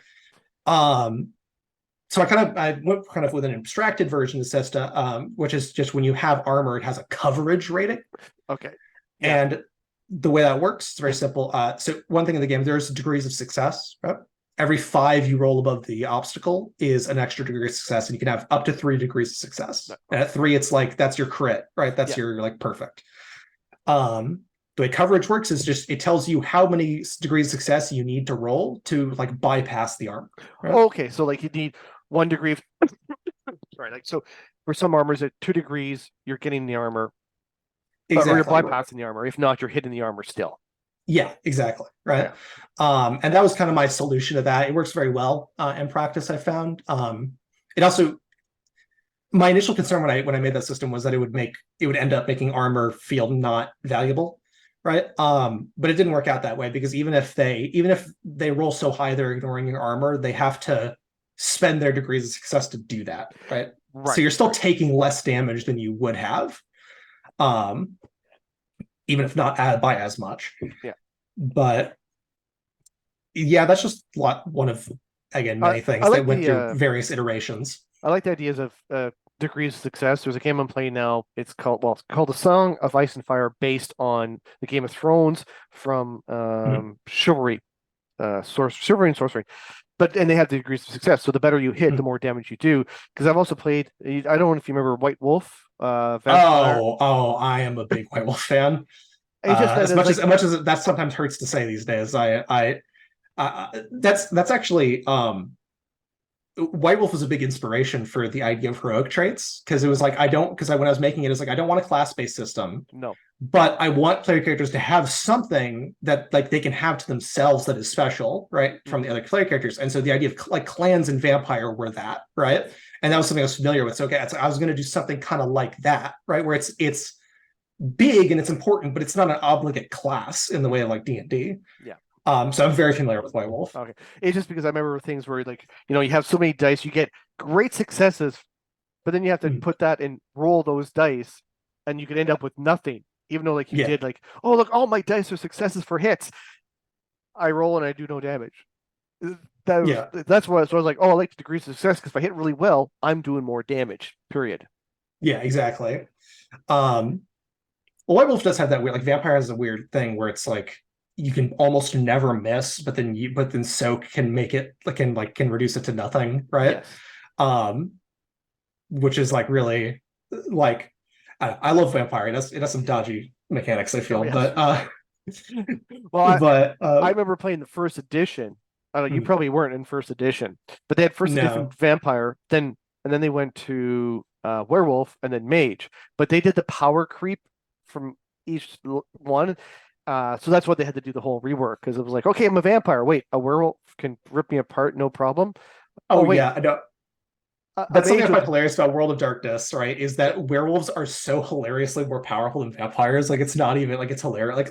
B: So I went kind of with an abstracted version of the system, which is just when you have armor, it has a coverage rating.
A: Okay.
B: Yeah. And the way that works, it's very simple. So one thing in the game, there's degrees of success, right? Every 5 you roll above the obstacle is an extra degree of success, and you can have up to 3 degrees of success. And at 3, it's like that's your crit, right? That's your like perfect. The way coverage works is just it tells you how many degrees of success you need to roll to like bypass the armor. Right?
A: Okay, so like you need 1 degree of sorry, like so for some armors at 2 degrees, you're getting the armor. Exactly. Or you're bypassing the armor. If not, you're hitting the armor still.
B: Yeah, exactly. Right. Yeah. And that was kind of my solution to that. It works very well in practice, I found. It also, my initial concern when I made that system was that it would end up making armor feel not valuable. Right. But it didn't work out that way because even if they roll so high they're ignoring your armor, they have to spend their degrees of success to do that. Right. So you're still taking less damage than you would have. Even if not by as much. Yeah. But yeah, that's just one of many things that went through various iterations.
A: I like the ideas of degrees of success. There's a game I'm playing now. It's called The Song of Ice and Fire, based on the Game of Thrones from Chivalry, Chivalry and Sorcery. And they have the degrees of success. So the better you hit, the more damage you do. Because I've also played. I don't know if you remember White Wolf. Vampire.
B: I am a big White Wolf fan. As much as that sometimes hurts to say these days, that's actually White Wolf was a big inspiration for the idea of heroic traits because it was like when I was making it, it's like I don't want a class-based system.
A: No.
B: But I want player characters to have something that like they can have to themselves that is special, right, from the other player characters. And so the idea of like clans and vampire were that, right? And that was something I was familiar with. So okay, I was going to do something kind of like that, right, where it's big and it's important, but it's not an obligate class in the way of like D&D.
A: Yeah.
B: So I'm very familiar with White Wolf.
A: Okay. It's just because I remember things where like, you have so many dice, you get great successes, but then you have to put that and roll those dice and you could end up with nothing. Even though like you did like, oh look, all my dice are successes for hits. I roll and I do no damage. That's why. So I was like, I like the degrees of success because if I hit really well, I'm doing more damage. Period.
B: Yeah, exactly. Werewolf does have that weird, like vampire has a weird thing where it's like you can almost never miss, but then soak can make it can reduce it to nothing, right?
A: Yes.
B: Which is like really like I love vampire. It has some dodgy mechanics, I feel,
A: Oh, yes.
B: but
A: Well,
B: but
A: I remember playing the first edition. You probably weren't in first edition, but they had first edition
B: No.
A: vampire, and then they went to werewolf and then mage. But they did the power creep from each one. So that's what they had to do the whole rework, because it was like, okay, I'm a vampire. Wait, a werewolf can rip me apart, no problem.
B: Oh,
A: wait,
B: yeah, I know.
A: a
B: That's something I
A: mage
B: find
A: with-
B: hilarious about World of Darkness, right? Is that werewolves are so hilariously more powerful than vampires. Like it's not even like it's hilarious.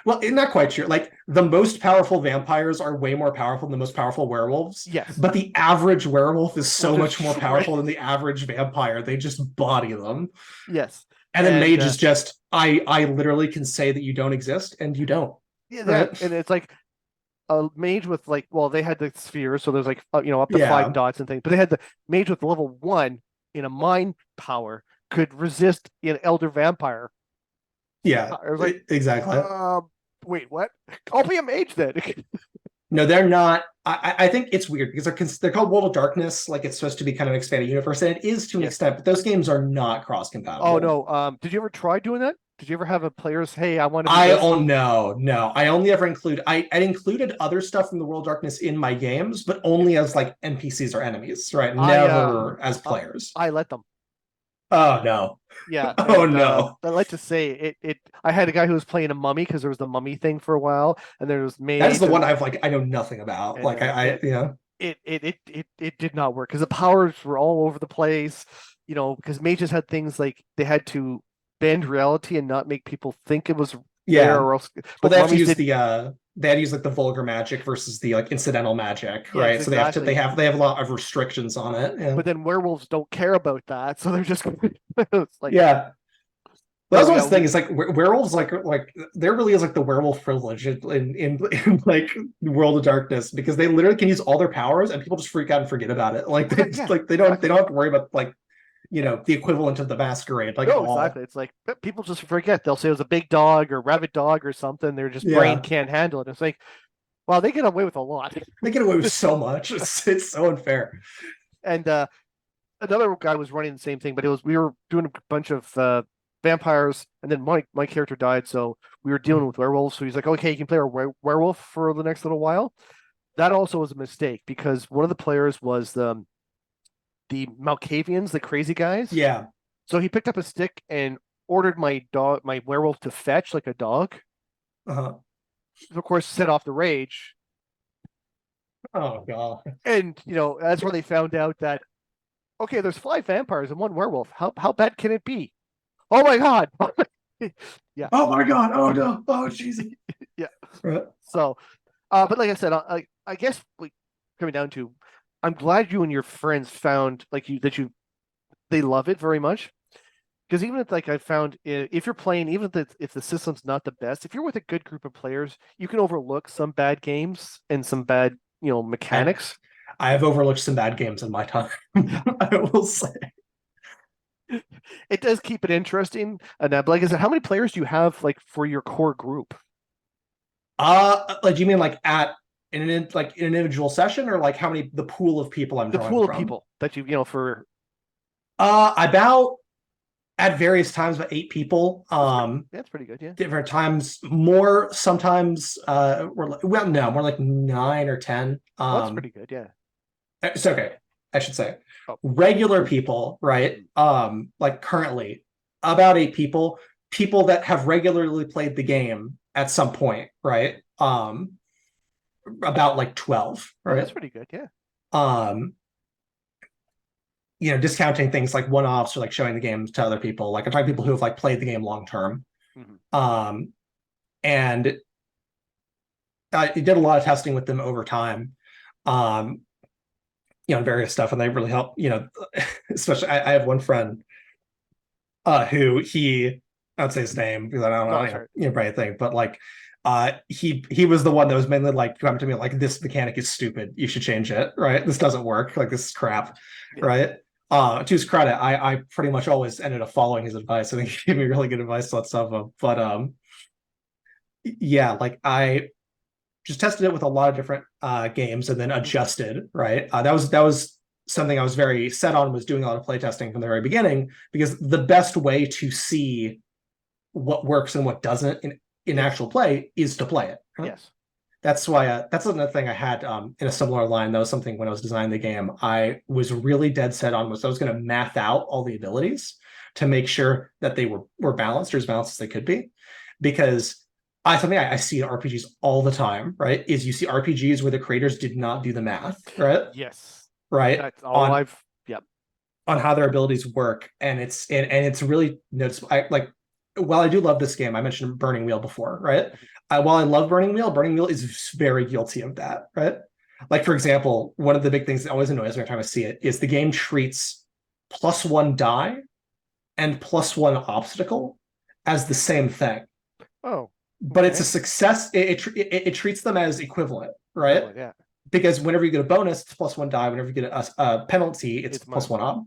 B: Well, not quite true. Like the most powerful vampires are way more powerful than the most powerful werewolves.
A: Yes.
B: But the average werewolf is so
A: Will
B: much more
A: destroy-
B: powerful than the average vampire. They just body them.
A: Yes.
B: And then mage
A: uh,
B: is just I literally can say that you don't exist and you don't.
A: Yeah,
B: Right.
A: and it's like a mage with they had the spheres, so there's like up to
B: Yeah.
A: 5 dots and things, but they had the mage with level 1 in a mind power could resist an elder vampire.
B: Yeah.
A: I was like,
B: exactly.
A: Wait, what? I'll be a mage then.
B: No, they're not. I think it's weird because they're called World of Darkness. Like it's supposed to be kind of an expanded universe, and it is to an
A: Yes.
B: extent. But those games are not cross compatible.
A: Oh no. Did you ever try doing that? Did you ever have a player's, hey, I want to
B: No. I only ever include. I included other stuff from the World of Darkness in my games, but only as like NPCs or enemies, right? Never as players.
A: I let them.
B: Oh no.
A: Yeah.
B: Oh,
A: and,
B: no.
A: I like to say it. I had a guy who was playing a mummy because there was the mummy thing for a while, and there was mage.
B: That is the
A: and-
B: one I know nothing about.
A: And,
B: Like
A: it did not work because the powers were all over the place. Because mages had things like they had to bend reality and not make people think it was
B: yeah.
A: there, or else.
B: But they have to
A: mummies
B: use
A: did-
B: they had to use like the vulgar magic versus the like incidental magic,
A: Yes,
B: right? So
A: exactly.
B: they have a lot of restrictions on it. Yeah.
A: But then werewolves don't care about that, so they're just it's like
B: Yeah. Well, that's
A: Oh,
B: one
A: yeah,
B: thing is like werewolves like there really is like the werewolf privilege in like World of Darkness, because they literally can use all their powers and people just freak out and forget about it. Like they
A: Yeah,
B: they don't have to worry about like the equivalent of the masquerade. Like
A: no,
B: at all.
A: exactly. It's like people just forget. They'll say it was a big dog or rabbit dog or something. Their just
B: Yeah.
A: brain can't handle it. It's like, wow, they get away with a lot.
B: They get away with so much. It's so unfair.
A: And another guy was running the same thing, but we were doing a bunch of vampires, and then my character died, so we were dealing with werewolves. So he's like, okay, you can play a werewolf for the next little while. That also was a mistake because one of the players was the Malkavians, the crazy guys.
B: Yeah.
A: So he picked up a stick and ordered my werewolf to fetch like a dog.
B: Uh-huh.
A: Of course, set off the rage.
B: Oh god.
A: And that's where they found out that okay, there's 5 vampires and 1 werewolf. How bad can it be? Oh my god. Yeah.
B: Oh my god. Oh no. Oh Jesus.
A: Yeah.
B: Right.
A: So, but like I said, I guess coming down to, I'm glad you and your friends found they love it very much. Because even if I found if you're playing, even if the system's not the best, if you're with a good group of players, you can overlook some bad games and some bad mechanics.
B: I have overlooked some bad games in my time. I will say.
A: It does keep it interesting. And like I said, how many players do you have for your core group?
B: Like you mean like at in an individual session, or like how many the pool of people I'm
A: The
B: drawing
A: pool of
B: from?
A: people that for
B: About at various times about 8 people.
A: that's pretty good, yeah.
B: Different times, more sometimes more like 9 or 10.
A: That's pretty good, yeah.
B: It's okay, I should say.
A: Oh.
B: Regular people, right? Like currently about 8 people that have regularly played the game at some point, right? About like 12,
A: Oh,
B: right?
A: that's pretty good, yeah.
B: Discounting things like one-offs or like showing the game to other people. Like I'm talking people who have like played the game long term.
A: Mm-hmm.
B: And I did a lot of testing with them over time. Various stuff, and they really help. Especially I have one friend who I would say his name because I don't know anything, but like he was the one that was mainly like coming to me like, this mechanic is stupid, you should change it, right? This doesn't work, like this is crap.
A: Yeah.
B: Right? To his credit, I pretty much always ended up following his advice. I think he gave me really good advice on some of them. But yeah, like I just tested it with a lot of different games and then adjusted, right? That was something I was very set on, was doing a lot of playtesting from the very beginning, because the best way to see what works and what doesn't in actual play is to play it. Right?
A: Yes.
B: That's why that's another thing I had in a similar line. That was something when I was designing the game, I was really dead set on, was I was going to math out all the abilities to make sure that they were balanced, or as balanced as they could be. Because something I see in RPGs all the time, right, is you see RPGs where the creators did not do the math, right?
A: Yes.
B: Right.
A: That's all yep.
B: On how their abilities work. And it's really noticeable. While I do love this game, I mentioned Burning Wheel before, right? While I love Burning Wheel is very guilty of that, right? Like, for example, one of the big things that always annoys me every time I see it is the game treats +1 die and +1 obstacle as the same thing.
A: Oh.
B: But
A: okay.
B: it's a success. It treats them as equivalent, right?
A: Oh, yeah.
B: Because whenever you get a bonus, it's +1 die. Whenever you get a penalty, it's +1 ob.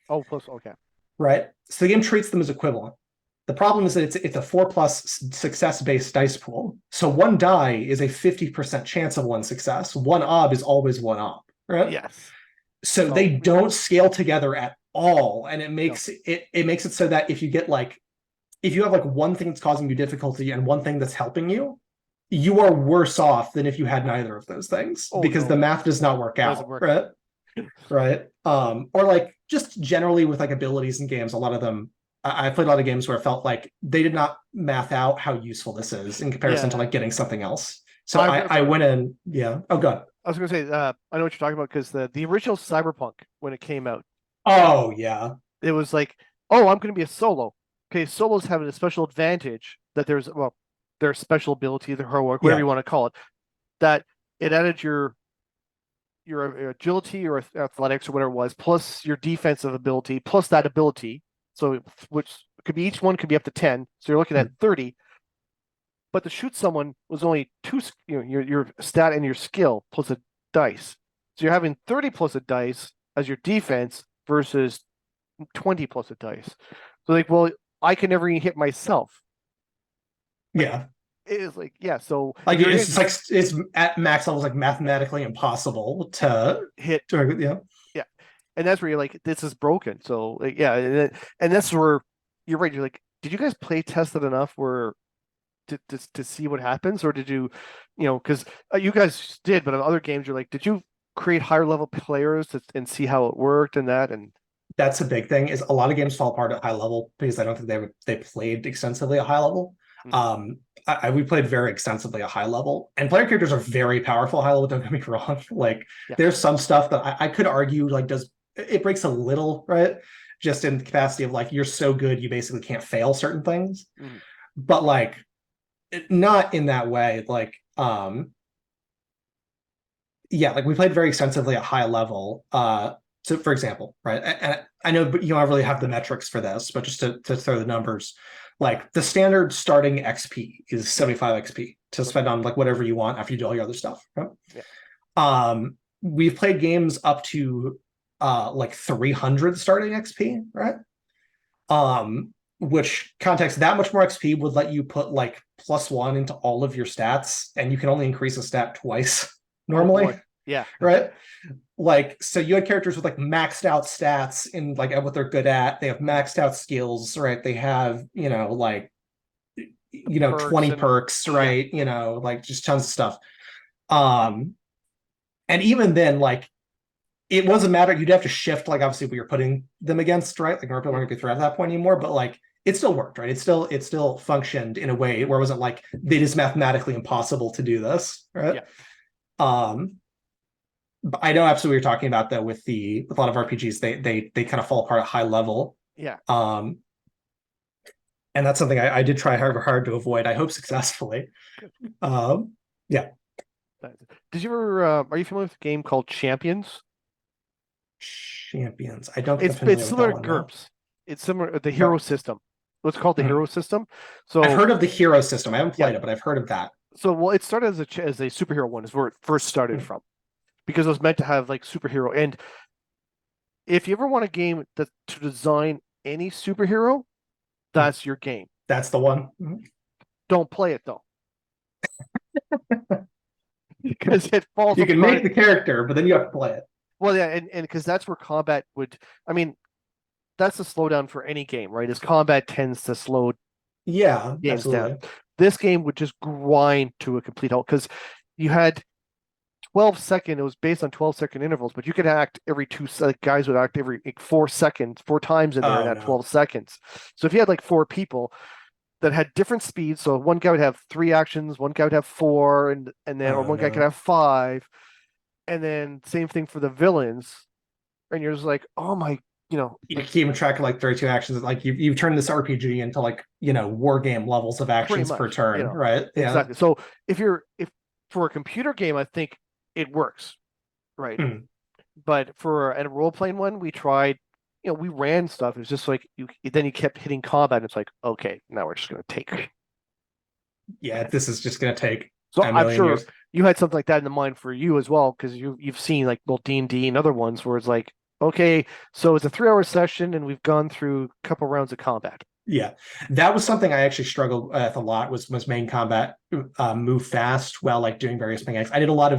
A: Oh, plus, okay.
B: Right? So the game treats them as equivalent. The problem is that it's a 4+ success-based dice pool. So 1 die is a 50% chance of 1 success. 1 ob is always 1 ob, right?
A: Yes.
B: So they don't scale together at all, and it makes it so that if you have one thing that's causing you difficulty and one thing that's helping you, you are worse off than if you had neither of those things, because the math does not work out, right? Right. Or like just generally with like abilities in games, a lot of them, I played a lot of games where it felt like they did not math out how useful this is in comparison to like getting something else. So I went in, yeah. Oh, God.
A: I was going to say, I know what you're talking about, because the original Cyberpunk, when it came out,
B: oh yeah,
A: it was like, oh, I'm going to be a solo. Okay, solos have a special advantage that their special ability, their heroic, whatever you want to call it, that it added your agility or athletics or whatever it was, plus your defensive ability, plus that ability. So which could be, each one could be up to 10. So you're looking at 30. But to shoot someone was only 2, your stat and your skill plus a dice. So you're having 30 plus a dice as your defense versus 20 plus a dice. So like, well, I can never even hit myself.
B: Yeah.
A: It is like, yeah, so
B: like it's at max levels, like mathematically impossible to
A: hit.
B: Yeah.
A: And that's where you're like, this is broken. So like, yeah, and that's where you're right. You're like, did you guys play test it enough where to see what happens, or did you, because you guys did, but on other games, you're like, did you create higher level players and see how it worked and that? And
B: that's a big thing, is a lot of games fall apart at high level because I don't think they played extensively at high level. Mm-hmm. We played very extensively at high level, and player characters are very powerful at high level. Don't get me wrong. Like there's some stuff that I could argue like it breaks a little, right? Just in the capacity of like, you're so good, you basically can't fail certain things. Mm-hmm. But like, not in that way. Like, like we played very extensively at high level. So for example, right, and I know you don't really have the metrics for this, but just to throw the numbers, like the standard starting XP is 75 XP to spend on like whatever you want after you do all your other stuff. Right? Yeah. We've played games up to like 300 starting XP, right? Which context, that much more XP would let you put like +1 into all of your stats, and you can only increase a stat twice normally.
A: Oh, yeah.
B: Right. Like, so you had characters with like maxed out stats in like what they're good at. They have maxed out skills, right? They have, like, 20 perks, right? Yeah. Like just tons of stuff. And even then, like, it wasn't matter. You'd have to shift, like, obviously, what you're putting them against, right? Like, people aren't going to be threat at that point anymore, but like, it still worked, right? It still functioned in a way where it wasn't like it is mathematically impossible to do this, right? Yeah. But I know absolutely what you're talking about though with a lot of RPGs, they kind of fall apart at high level.
A: Yeah.
B: And that's something I did try hard to avoid. I hope successfully. Yeah.
A: Did you ever? Are you familiar with a game called Champions?
B: Champions. I don't.
A: It's similar to GURPS. It's similar to the hero system. What's called the hero system. So
B: I've heard of the hero system. I haven't played it, but I've heard of that.
A: So well, it started as a superhero one, is where it first started from, because it was meant to have like superhero, and if you ever want a game that to design any superhero, that's your game.
B: That's the one. Mhm.
A: Don't play it though. Because it falls
B: You can
A: apart.
B: make the character, but then you have to play it.
A: Well, yeah, and because that's where combat would. I mean, that's the slowdown for any game, right? Is combat tends to slow
B: Yeah,
A: games
B: absolutely.
A: down. This game would just grind to a complete halt because you had 12-second. It was based on 12-second intervals, but you could act every guys would act every 4 seconds, 4 times in there in that 12 seconds. So if you had like 4 people that had different speeds, so one guy would have 3 actions, one guy would have 4, and then or one guy could have 5, and then same thing for the villains, and you're just like, oh my,
B: You're keeping track of like 32 actions. Like you've turned this RPG into like, war game levels of actions per turn, right? Yeah.
A: Exactly. So if for a computer game, I think it works, right? But for a role-playing one, we tried, we ran stuff. It was just like then you kept hitting combat, and it's like, okay, now we're just gonna take.
B: Yeah, this is just gonna take.
A: So I'm sure
B: years.
A: you had something like that in the mind for you as well, because you've seen like both D&D and other ones where it's like, okay, so it's a 3-hour session, and we've gone through a couple rounds of combat.
B: Yeah, that was something I actually struggled with a lot. Was main combat move fast while like doing various mechanics. I did a lot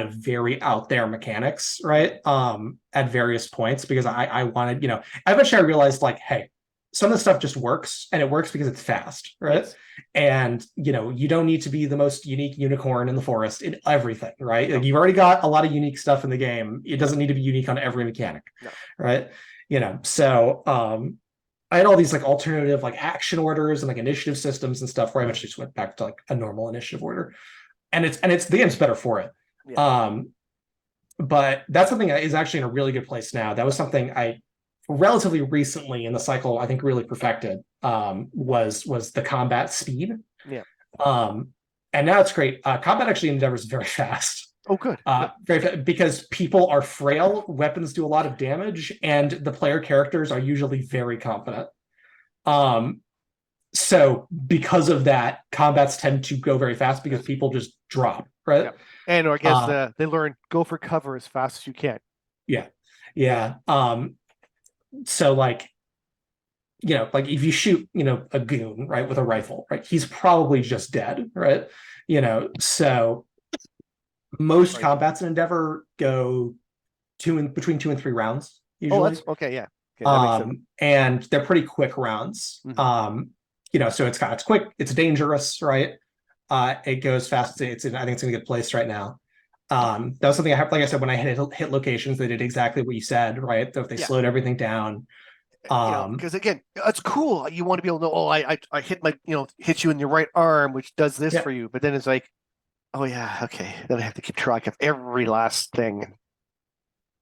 B: of very out there mechanics, right? At various points because I wanted, eventually I realized like, hey, some of the stuff just works, and it works because it's fast, right?
A: Yes.
B: And you don't need to be the most unique unicorn in the forest in everything, right? Like, you've already got a lot of unique stuff in the game. It doesn't need to be unique on every mechanic, right? So I had all these like alternative like action orders and like initiative systems and stuff where I eventually just went back to like a normal initiative order. And it's the game's better for it. Yeah. But that's something that is actually in a really good place now. That was something I relatively recently in the cycle I think really perfected. Was the combat speed.
A: Yeah.
B: And now it's great. Combat actually in Endeavor is very fast.
A: Oh, good.
B: Very fast, because people are frail, weapons do a lot of damage, and the player characters are usually very competent. So because of that, combats tend to go very fast because people just drop, right?
A: Yeah. And or I guess they learn go for cover as fast as you can.
B: Yeah. Yeah. So like, like if you shoot, a goon, right, with a rifle, right, he's probably just dead, right? So most combats in Endeavor go between 2 and 3 rounds usually.
A: Oh, that's okay. Yeah. Okay,
B: and they're pretty quick rounds.
A: Mm-hmm.
B: So it's quick, it's dangerous, right? It goes fast. I think it's in a good place right now. That was something I have, like I said, when I hit locations, they did exactly what you said, right? They slowed everything down.
A: Because again, it's cool. You want to be able to know, I hit hit you in your right arm, which does this for you. But then it's like, oh yeah, okay. Then I have to keep track of every last thing.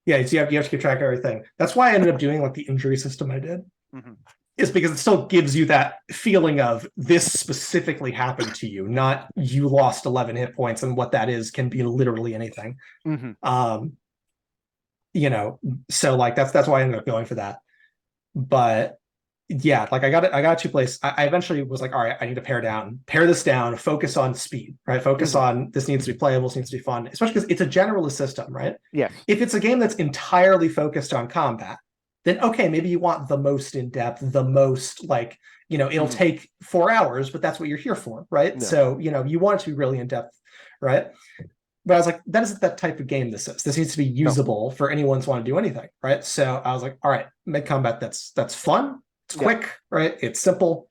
B: Yeah, so you have to keep track of everything. That's why I ended up doing like the injury system I did.
A: Mm-hmm.
B: Is because it still gives you that feeling of this specifically happened to you, not you lost 11 hit points, and what that is can be literally anything.
A: Mm-hmm.
B: So like that's why I ended up going for that. But yeah, like I got 2 places. I eventually was like, all right, I need to pare this down, focus on speed, right? Focus on this needs to be playable, this needs to be fun, especially because it's a generalist system, right?
A: Yeah.
B: If it's a game that's entirely focused on combat, then okay, maybe you want the most in-depth, the most like, it'll take 4 hours, but that's what you're here for, right? Yeah. So, you want it to be really in-depth, right? But I was like, that isn't that type of game this is. This needs to be usable for anyone to want to do anything, right? So I was like, all right, make combat that's fun, it's quick, right? It's simple,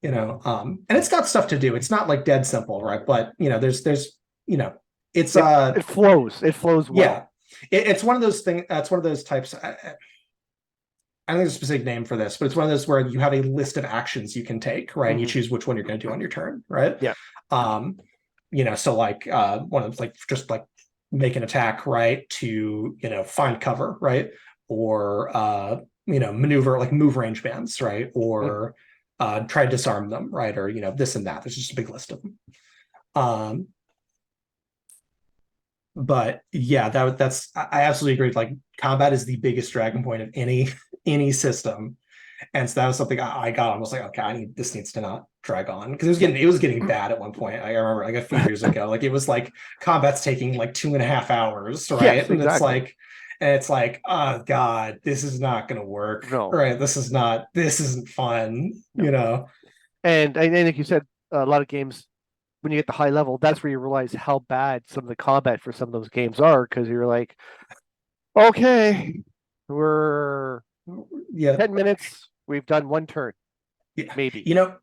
B: and it's got stuff to do. It's not like dead simple, right? But there's it's
A: it flows. It flows well.
B: Yeah. It's one of those things. It's one of those types. I think there's a specific name for this, but it's one of those where you have a list of actions you can take, right? And you choose which one you're going to do on your turn, right?
A: Yeah.
B: So like one of them, like just like make an attack, right? To find cover, right? Or maneuver, like move range bands, right? Or try to disarm them, right? Or this and that. There's just a big list of them. But yeah, that's I absolutely agree. Like combat is the biggest dragon point of any system, and so that was something I got. I was like, okay, this needs to not drag on, because it was getting bad at one point. I remember like a few years ago, like it was like combat's taking like 2.5 hours, right?
A: Yes,
B: and
A: exactly.
B: it's like, and it's like, oh god, this is not gonna work.
A: No.
B: Right? This isn't fun,
A: No.
B: you know.
A: And I think you said a lot of games, when you get the high level, that's where you realize how bad some of the combat for some of those games are, because you're like, okay, we're
B: Yeah.
A: 10 minutes, we've done one turn,
B: Yeah.
A: maybe.
B: You know,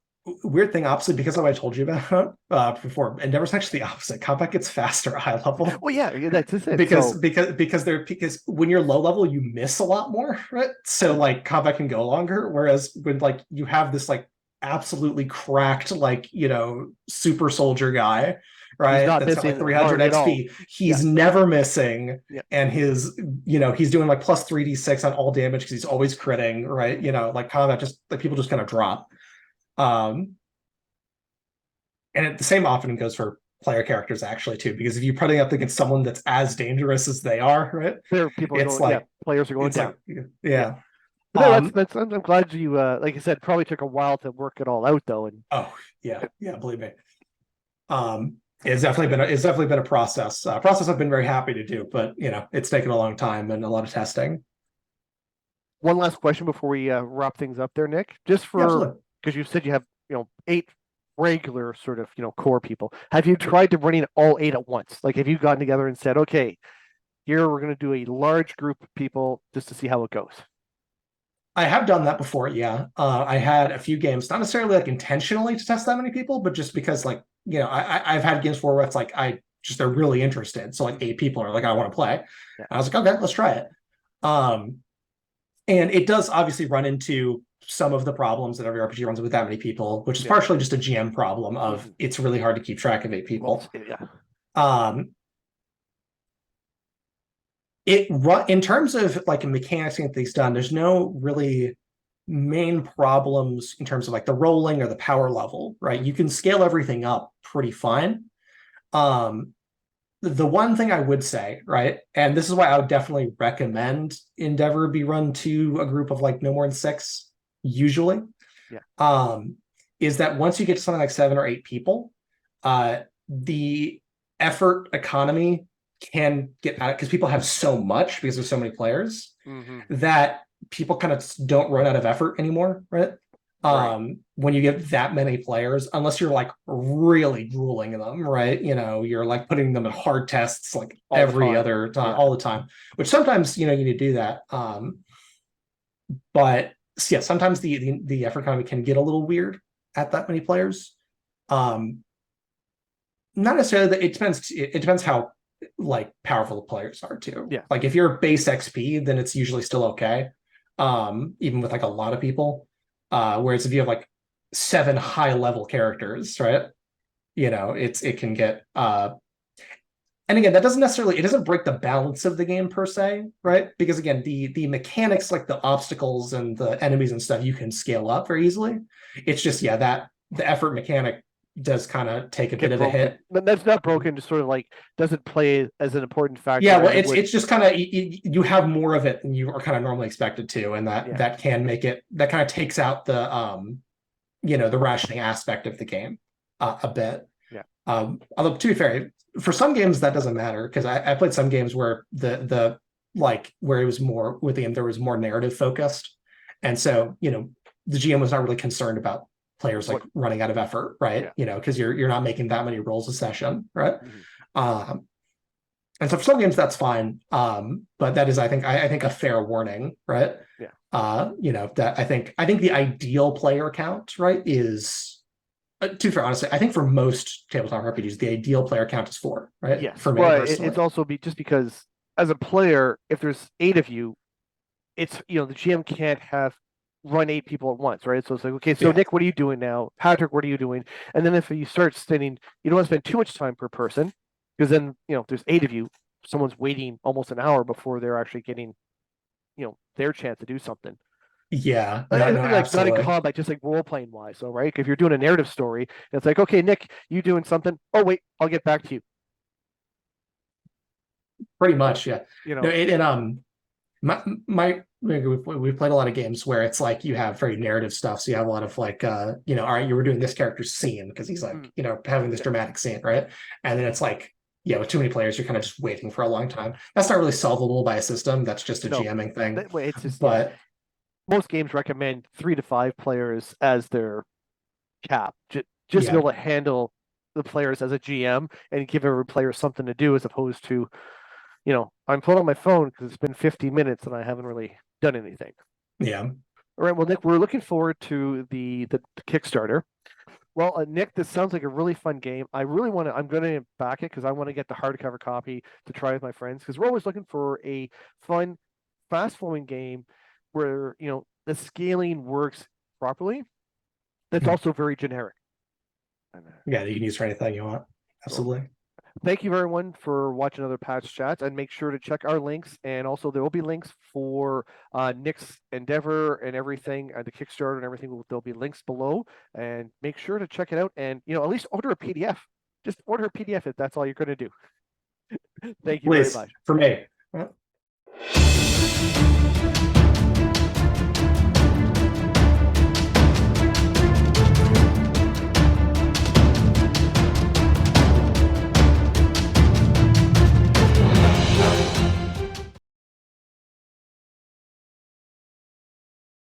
B: weird thing, opposite, because of what I told you about before. Endeavor's actually the opposite. Combat gets faster at high level.
A: Well, yeah, that's just it.
B: Because
A: So,
B: because when you're low level, you miss a lot more, right? So like combat can go longer. Whereas when like you have this like absolutely cracked like super soldier guy, right?
A: not
B: That's got like
A: missing
B: 300
A: hardly at all.
B: XP. He's never missing,
A: Yeah.
B: and his he's doing like plus 3d6 on all damage because he's always critting, right? Like combat just like people just kind of drop. And the same often goes for player characters actually too, because if you're putting up against someone that's as dangerous as they are, right?
A: there people are
B: It's
A: going,
B: like
A: players are going down.
B: like, yeah.
A: But no, I'm glad you, like I said, probably took a while to work it all out though. And
B: yeah, believe me. It's definitely been a process. Process I've been very happy to do, but it's taken a long time and a lot of testing.
A: one last question before we wrap things up there, Nick, just
B: Yeah,
A: for,
B: absolutely.
A: because you said you have 8 regular sort of core people. Have you tried to running all 8 at once? Like, have you gotten together and said, okay, here we're going to do a large group of people just to see how it goes?
B: I have done that before, yeah. I had a few games, not necessarily like intentionally to test that many people, but just because like I've had games where it's like they're really interested, so like 8 people are like, I want to play.
A: Yeah.
B: I was like, okay, let's try it. And it does obviously run into some of the problems that every RPG runs with that many people, which is partially just a GM problem of it's really hard to keep track of 8 people. In terms of like mechanics and things done, there's no really main problems in terms of like the rolling or the power level, right? You can scale everything up pretty fine. The one thing I would say, right, and this is why I would definitely recommend Endeavor be run to a group of like no more than 6, usually.
A: Yeah.
B: Is that once you get to something like 7 or 8 people, the effort economy can get out because people have so much because there's so many players that people kind of don't run out of effort anymore, right? When you get that many players, unless you're like really grueling them, right? You're like putting them in hard tests like all the time, which sometimes you need to do that. But yeah, sometimes the effort economy can get a little weird at that many players. Not necessarily that it depends how like powerful the players are too.
A: Yeah.
B: Like if you're base XP, then it's usually still okay. Even with like a lot of people. Whereas if you have like 7 high level characters, right? It can get and again, that doesn't necessarily, it doesn't break the balance of the game per se, right? Because again, the mechanics like the obstacles and the enemies and stuff you can scale up very easily. It's just that the effort mechanic does kind of take a bit of a hit.
A: That's not broken, just sort of like doesn't play as an important factor.
B: Yeah, well, it's just kind of you have more of it than you are kind of normally expected to, and that can make it, that kind of takes out the the rationing aspect of the game a bit.
A: Yeah.
B: Although to be fair, for some games that doesn't matter because I played some games where the like where it was more with the game there was more narrative focused, and so the GM was not really concerned about players like running out of effort, right? Because you're not making that many rolls a session, right? And so for some games that's fine, but that is I think a fair warning, right? That I think the ideal player count, right, is to be fair, honestly, I think for most tabletop RPGs the ideal player count is 4, right?
A: Yes.
B: For me,
A: it's also just because as a player, if there's 8 of you, it's the GM can't have run 8 people at once, right? So it's like, okay, so Nick, what are you doing now? Patrick, what are you doing? And then if you start spending, you don't want to spend too much time per person, because then there's 8 of you, someone's waiting almost an hour before they're actually getting their chance to do something.
B: Yeah,
A: like not in combat, just like role playing wise. So right, if you're doing a narrative story, it's like, okay, Nick, you doing something? Oh wait, I'll get back to you.
B: Pretty much, yeah. We've played a lot of games where it's like you have very narrative stuff, so you have a lot of like all right, you were doing this character's scene because he's like having this dramatic scene, right? And then it's like yeah, with too many players, you're kind of just waiting for a long time. That's not really solvable by a system. That's just a
A: No,
B: GMing thing.
A: That way, it's just
B: But
A: most games recommend 3 to 5 players as their cap, just to be able to handle the players as a GM and give every player something to do, as opposed to, I'm pulling on my phone because it's been 50 minutes and I haven't really done anything.
B: yeah,
A: All right, well, Nick, we're looking forward to the Kickstarter. Well, Nick, this sounds like a really fun game. I'm going to back it because I want to get the hardcover copy to try with my friends, because we're always looking for a fun, fast-flowing game where, the scaling works properly. That's also very generic.
B: yeah, you can use for anything you want. Absolutely.
A: Thank you everyone for watching other Patch Chats, and make sure to check our links. And also there will be links for Nick's Endeavor and everything, the Kickstarter and everything. There'll be links below, and make sure to check it out. And at least order a PDF. Just order a PDF if that's all you're going to do. Thank you
B: Please,
A: very much.
B: for me.